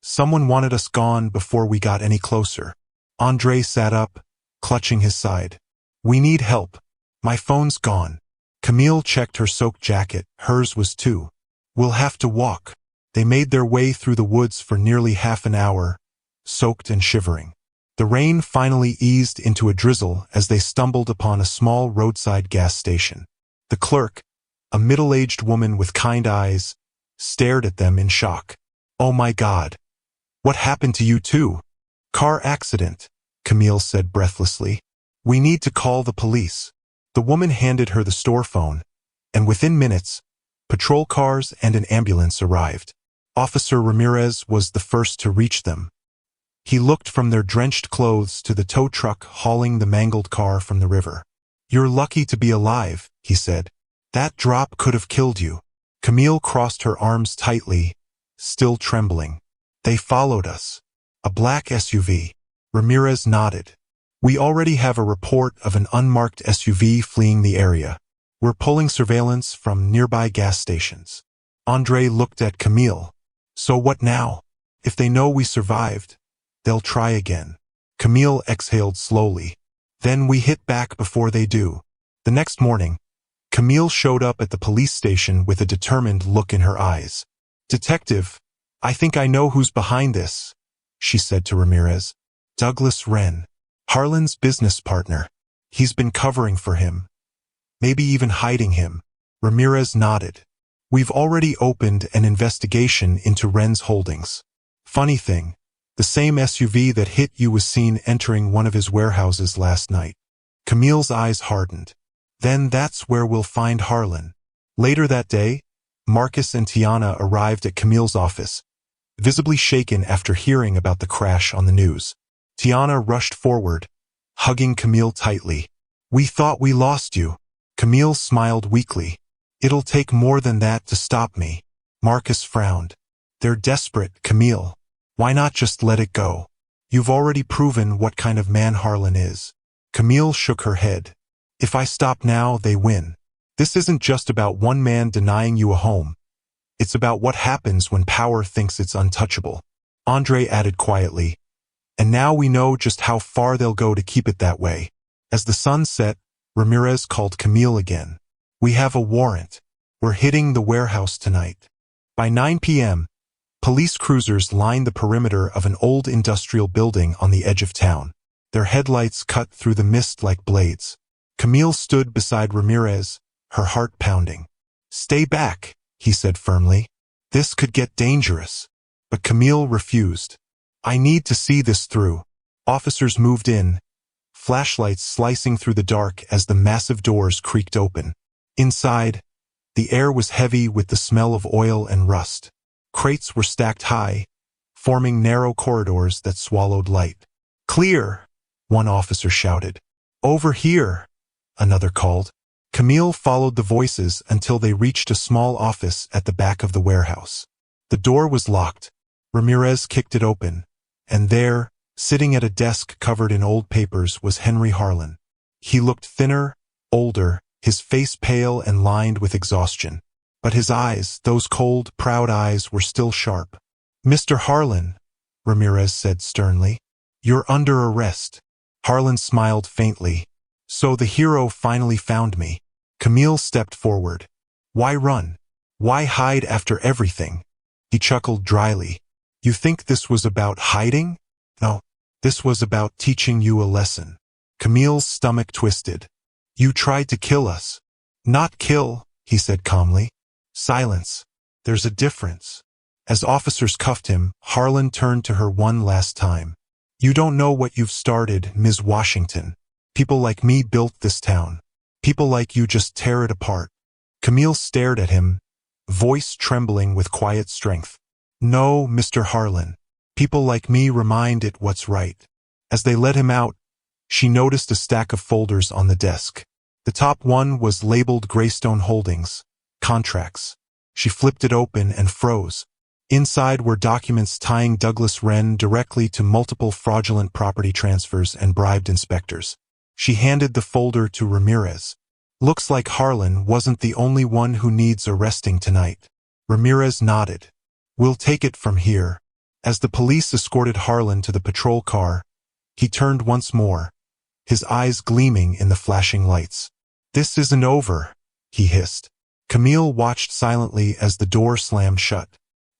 someone wanted us gone before we got any closer. Andre sat up, clutching his side. We need help. My phone's gone. Camille checked her soaked jacket. Hers was too. We'll have to walk. They made their way through the woods for nearly half an hour, soaked and shivering. The rain finally eased into a drizzle as they stumbled upon a small roadside gas station. The clerk, a middle-aged woman with kind eyes, stared at them in shock. Oh my God. What happened to you two? Car accident, Camille said breathlessly. We need to call the police. The woman handed her the store phone, and within minutes, patrol cars and an ambulance arrived. Officer Ramirez was the first to reach them. He looked from their drenched clothes to the tow truck hauling the mangled car from the river. "You're lucky to be alive," he said. "That drop could have killed you." Camille crossed her arms tightly, still trembling. "They followed us. A black SUV. Ramirez nodded. "We already have a report of an unmarked SUV fleeing the area. We're pulling surveillance from nearby gas stations." Andre looked at Camille. "So what now? If they know we survived, they'll try again." Camille exhaled slowly. "Then we hit back before they do." The next morning, Camille showed up at the police station with a determined look in her eyes. "Detective, I think I know who's behind this," she said to Ramirez. "Douglas Wren, Harlan's business partner. He's been covering for him. Maybe even hiding him." Ramirez nodded. "We've already opened an investigation into Wren's holdings. Funny thing, the same SUV that hit you was seen entering one of his warehouses last night." Camille's eyes hardened. "Then that's where we'll find Harlan." Later that day, Marcus and Tiana arrived at Camille's office, visibly shaken after hearing about the crash on the news. Tiana rushed forward, hugging Camille tightly. "We thought we lost you." Camille smiled weakly. "It'll take more than that to stop me." Marcus frowned. "They're desperate, Camille. Why not just let it go? You've already proven what kind of man Harlan is." Camille shook her head. "If I stop now, they win. This isn't just about one man denying you a home. It's about what happens when power thinks it's untouchable." Andre added quietly, "And now we know just how far they'll go to keep it that way." As the sun set, Ramirez called Camille again. "We have a warrant. We're hitting the warehouse tonight." By 9 p.m., police cruisers lined the perimeter of an old industrial building on the edge of town. Their headlights cut through the mist like blades. Camille stood beside Ramirez, her heart pounding. "Stay back," he said firmly. "This could get dangerous." But Camille refused. "I need to see this through." Officers moved in, flashlights slicing through the dark as the massive doors creaked open. Inside, the air was heavy with the smell of oil and rust. Crates were stacked high, forming narrow corridors that swallowed light. "Clear," one officer shouted. "Over here," another called. Camille followed the voices until they reached a small office at the back of the warehouse. The door was locked. Ramirez kicked it open, and there, sitting at a desk covered in old papers, was Henry Harlan. He looked thinner, older, his face pale and lined with exhaustion. But his eyes, those cold, proud eyes, were still sharp. "Mr. Harlan," Ramirez said sternly, "you're under arrest." Harlan smiled faintly. "So the hero finally found me." Camille stepped forward. "Why run? Why hide after everything?" He chuckled dryly. "You think this was about hiding? No, this was about teaching you a lesson." Camille's stomach twisted. "You tried to kill us." "Not kill," he said calmly. "Silence. There's a difference." As officers cuffed him, Harlan turned to her one last time. "You don't know what you've started, Ms. Washington. People like me built this town. People like you just tear it apart." Camille stared at him, voice trembling with quiet strength. "No, Mr. Harlan. People like me remind it what's right." As they let him out, she noticed a stack of folders on the desk. The top one was labeled Greystone Holdings, Contracts. She flipped it open and froze. Inside were documents tying Douglas Wren directly to multiple fraudulent property transfers and bribed inspectors. She handed the folder to Ramirez. "Looks like Harlan wasn't the only one who needs arresting tonight." Ramirez nodded. "We'll take it from here." As the police escorted Harlan to the patrol car, he turned once more, his eyes gleaming in the flashing lights. "This isn't over," he hissed. Camille watched silently as the door slammed shut.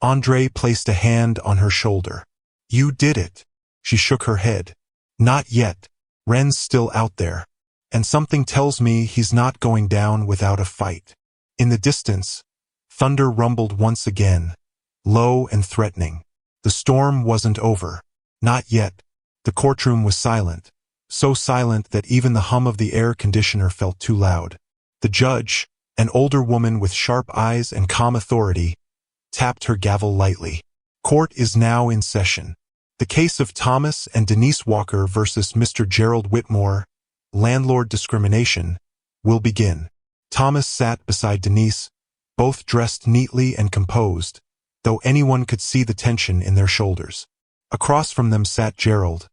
Andre placed a hand on her shoulder. "You did it." She shook her head. "Not yet. Wren's still out there. And something tells me he's not going down without a fight." In the distance, thunder rumbled once again, low and threatening. The storm wasn't over. Not yet. The courtroom was silent, so silent that even the hum of the air conditioner felt too loud. The judge, an older woman with sharp eyes and calm authority, tapped her gavel lightly. "Court is now in session." The case of Thomas and Denise Walker versus Mr. Gerald Whitmore, landlord discrimination, will begin. Thomas sat beside Denise, both dressed neatly and composed, though anyone could see the tension in their shoulders. Across from them sat Gerald,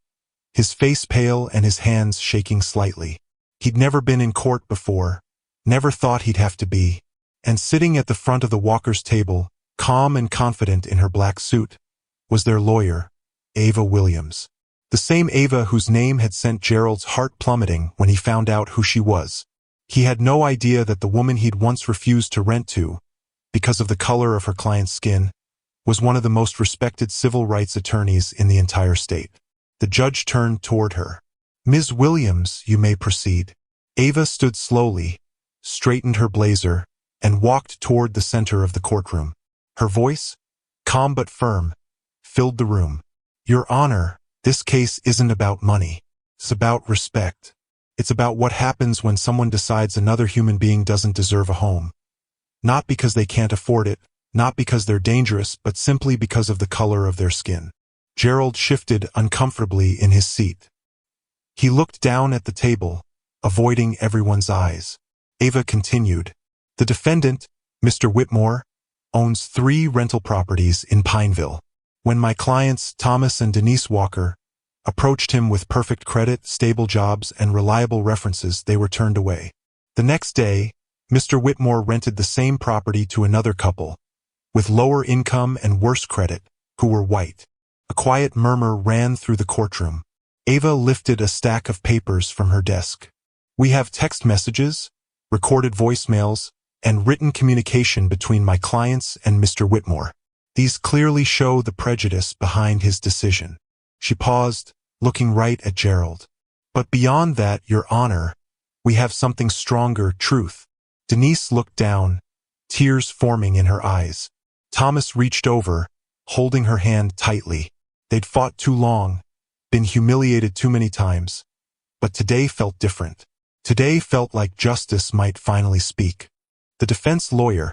his face pale and his hands shaking slightly. He'd never been in court before, never thought he'd have to be, and sitting at the front of the Walkers' table, calm and confident in her black suit, was their lawyer, Ava Williams. The same Ava whose name had sent Gerald's heart plummeting when he found out who she was. He had no idea that the woman he'd once refused to rent to, because of the color of her client's skin, was one of the most respected civil rights attorneys in the entire state. The judge turned toward her. "Ms. Williams, you may proceed." Ava stood slowly, straightened her blazer, and walked toward the center of the courtroom. Her voice, calm but firm, filled the room. "Your Honor, this case isn't about money. It's about respect. It's about what happens when someone decides another human being doesn't deserve a home. Not because they can't afford it, not because they're dangerous, but simply because of the color of their skin." Gerald shifted uncomfortably in his seat. He looked down at the table, avoiding everyone's eyes. Ava continued. "The defendant, Mr. Whitmore, owns 3 rental properties in Pineville. When my clients, Thomas and Denise Walker, approached him with perfect credit, stable jobs, and reliable references, they were turned away. The next day, Mr. Whitmore rented the same property to another couple, with lower income and worse credit, who were white. A quiet murmur ran through the courtroom. Ava lifted a stack of papers from her desk. "We have text messages, recorded voicemails, and written communication between my clients and Mr. Whitmore. These clearly show the prejudice behind his decision." She paused, looking right at Gerald. "But beyond that, Your Honor, we have something stronger, truth." Denise looked down, tears forming in her eyes. Thomas reached over, holding her hand tightly. They'd fought too long, been humiliated too many times, but today felt different. Today felt like justice might finally speak. The defense lawyer,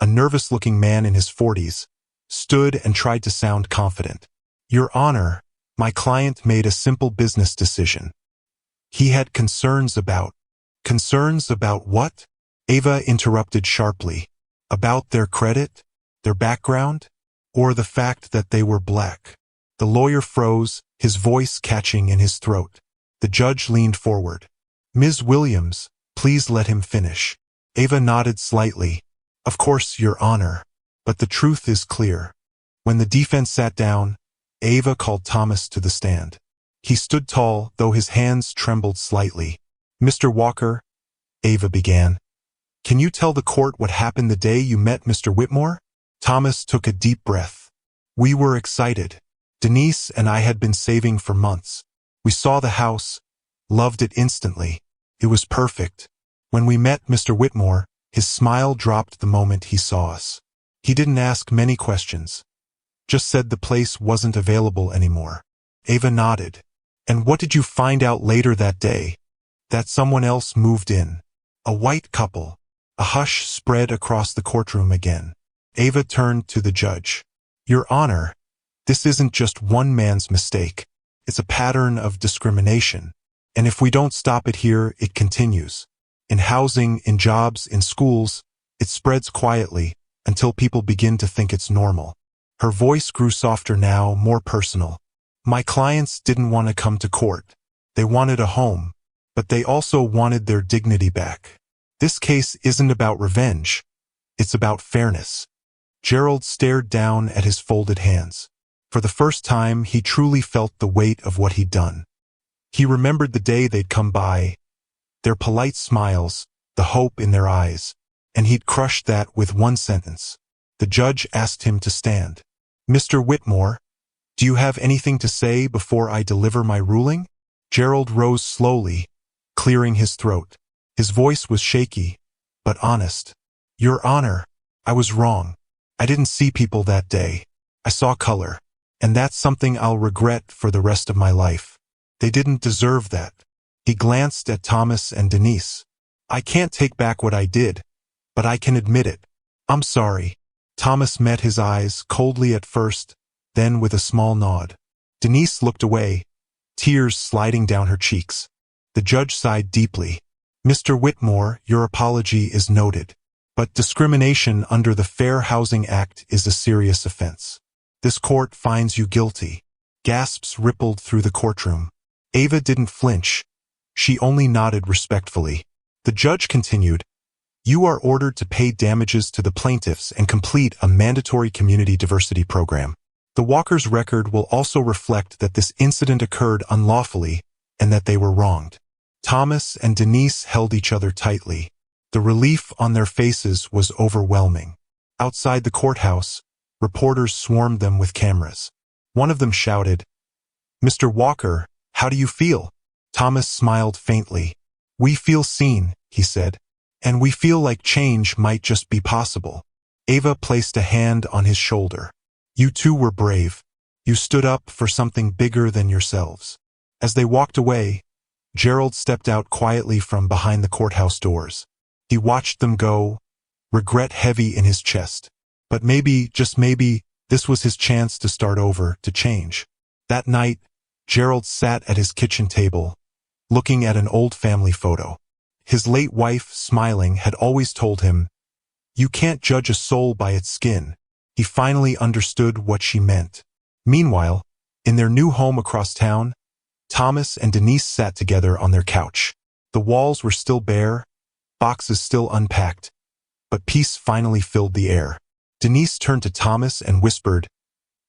a nervous-looking man in his 40s, stood and tried to sound confident. "Your Honor, my client made a simple business decision. He had concerns about..." "Concerns about what?" Ava interrupted sharply. "About their credit? Their background? Or the fact that they were black?" The lawyer froze, his voice catching in his throat. The judge leaned forward. "Ms. Williams, please let him finish." Ava nodded slightly. "Of course, Your Honor. But the truth is clear." When the defense sat down, Ava called Thomas to the stand. He stood tall, though his hands trembled slightly. "Mr. Walker," Ava began, "can you tell the court what happened the day you met Mr. Whitmore?" Thomas took a deep breath. "We were excited. Denise and I had been saving for months. We saw the house, loved it instantly. It was perfect. When we met Mr. Whitmore, his smile dropped the moment he saw us. He didn't ask many questions, just said the place wasn't available anymore." Ava nodded. "And what did you find out later that day?" "That someone else moved in. A white couple." A hush spread across the courtroom again. Ava turned to the judge. "Your Honor, this isn't just one man's mistake. It's a pattern of discrimination. And if we don't stop it here, it continues. In housing, in jobs, in schools, it spreads quietly until people begin to think it's normal." Her voice grew softer now, more personal. "My clients didn't want to come to court. They wanted a home, but they also wanted their dignity back. This case isn't about revenge. It's about fairness." Gerald stared down at his folded hands. For the first time, he truly felt the weight of what he'd done. He remembered the day they'd come by, their polite smiles, the hope in their eyes, and he'd crushed that with one sentence. The judge asked him to stand. "Mr. Whitmore, do you have anything to say before I deliver my ruling?" Gerald rose slowly, clearing his throat. His voice was shaky, but honest. "Your Honor, I was wrong. I didn't see people that day. I saw color, and that's something I'll regret for the rest of my life. They didn't deserve that." He glanced at Thomas and Denise. "I can't take back what I did, but I can admit it. I'm sorry." Thomas met his eyes coldly at first, then with a small nod. Denise looked away, tears sliding down her cheeks. The judge sighed deeply. Mr. Whitmore, your apology is noted. But discrimination under the Fair Housing Act is a serious offense. This court finds you guilty. Gasps rippled through the courtroom. Ava didn't flinch. She only nodded respectfully. The judge continued, you are ordered to pay damages to the plaintiffs and complete a mandatory community diversity program. The Walkers' record will also reflect that this incident occurred unlawfully and that they were wronged. Thomas and Denise held each other tightly. The relief on their faces was overwhelming. Outside the courthouse, reporters swarmed them with cameras. One of them shouted, Mr. Walker, how do you feel? Thomas smiled faintly. We feel seen, he said, and we feel like change might just be possible. Ava placed a hand on his shoulder. You two were brave. You stood up for something bigger than yourselves. As they walked away, Gerald stepped out quietly from behind the courthouse doors. He watched them go, regret heavy in his chest. But maybe, just maybe, this was his chance to start over, to change. That night, Gerald sat at his kitchen table, looking at an old family photo. His late wife, smiling, had always told him, you can't judge a soul by its skin. He finally understood what she meant. Meanwhile, in their new home across town, Thomas and Denise sat together on their couch. The walls were still bare, boxes still unpacked, but peace finally filled the air. Denise turned to Thomas and whispered,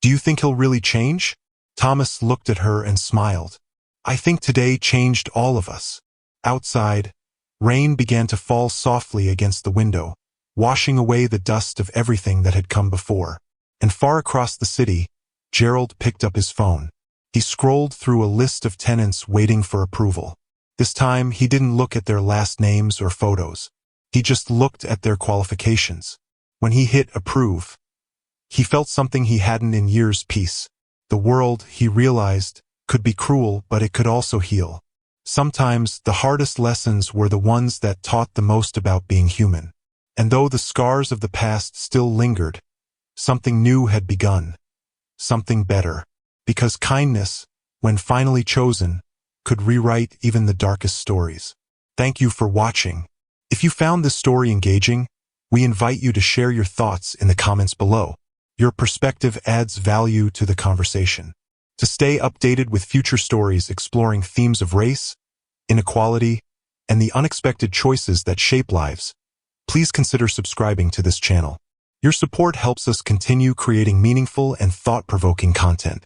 do you think he'll really change? Thomas looked at her and smiled. I think today changed all of us. Outside, rain began to fall softly against the window, washing away the dust of everything that had come before. And far across the city, Gerald picked up his phone. He scrolled through a list of tenants waiting for approval. This time, he didn't look at their last names or photos. He just looked at their qualifications. When he hit approve, he felt something he hadn't in years: peace. The world, he realized, could be cruel, but it could also heal. Sometimes, the hardest lessons were the ones that taught the most about being human. And though the scars of the past still lingered, something new had begun. Something better. Because kindness, when finally chosen, could rewrite even the darkest stories. Thank you for watching. If you found this story engaging, we invite you to share your thoughts in the comments below. Your perspective adds value to the conversation. To stay updated with future stories exploring themes of race, inequality, and the unexpected choices that shape lives, please consider subscribing to this channel. Your support helps us continue creating meaningful and thought-provoking content.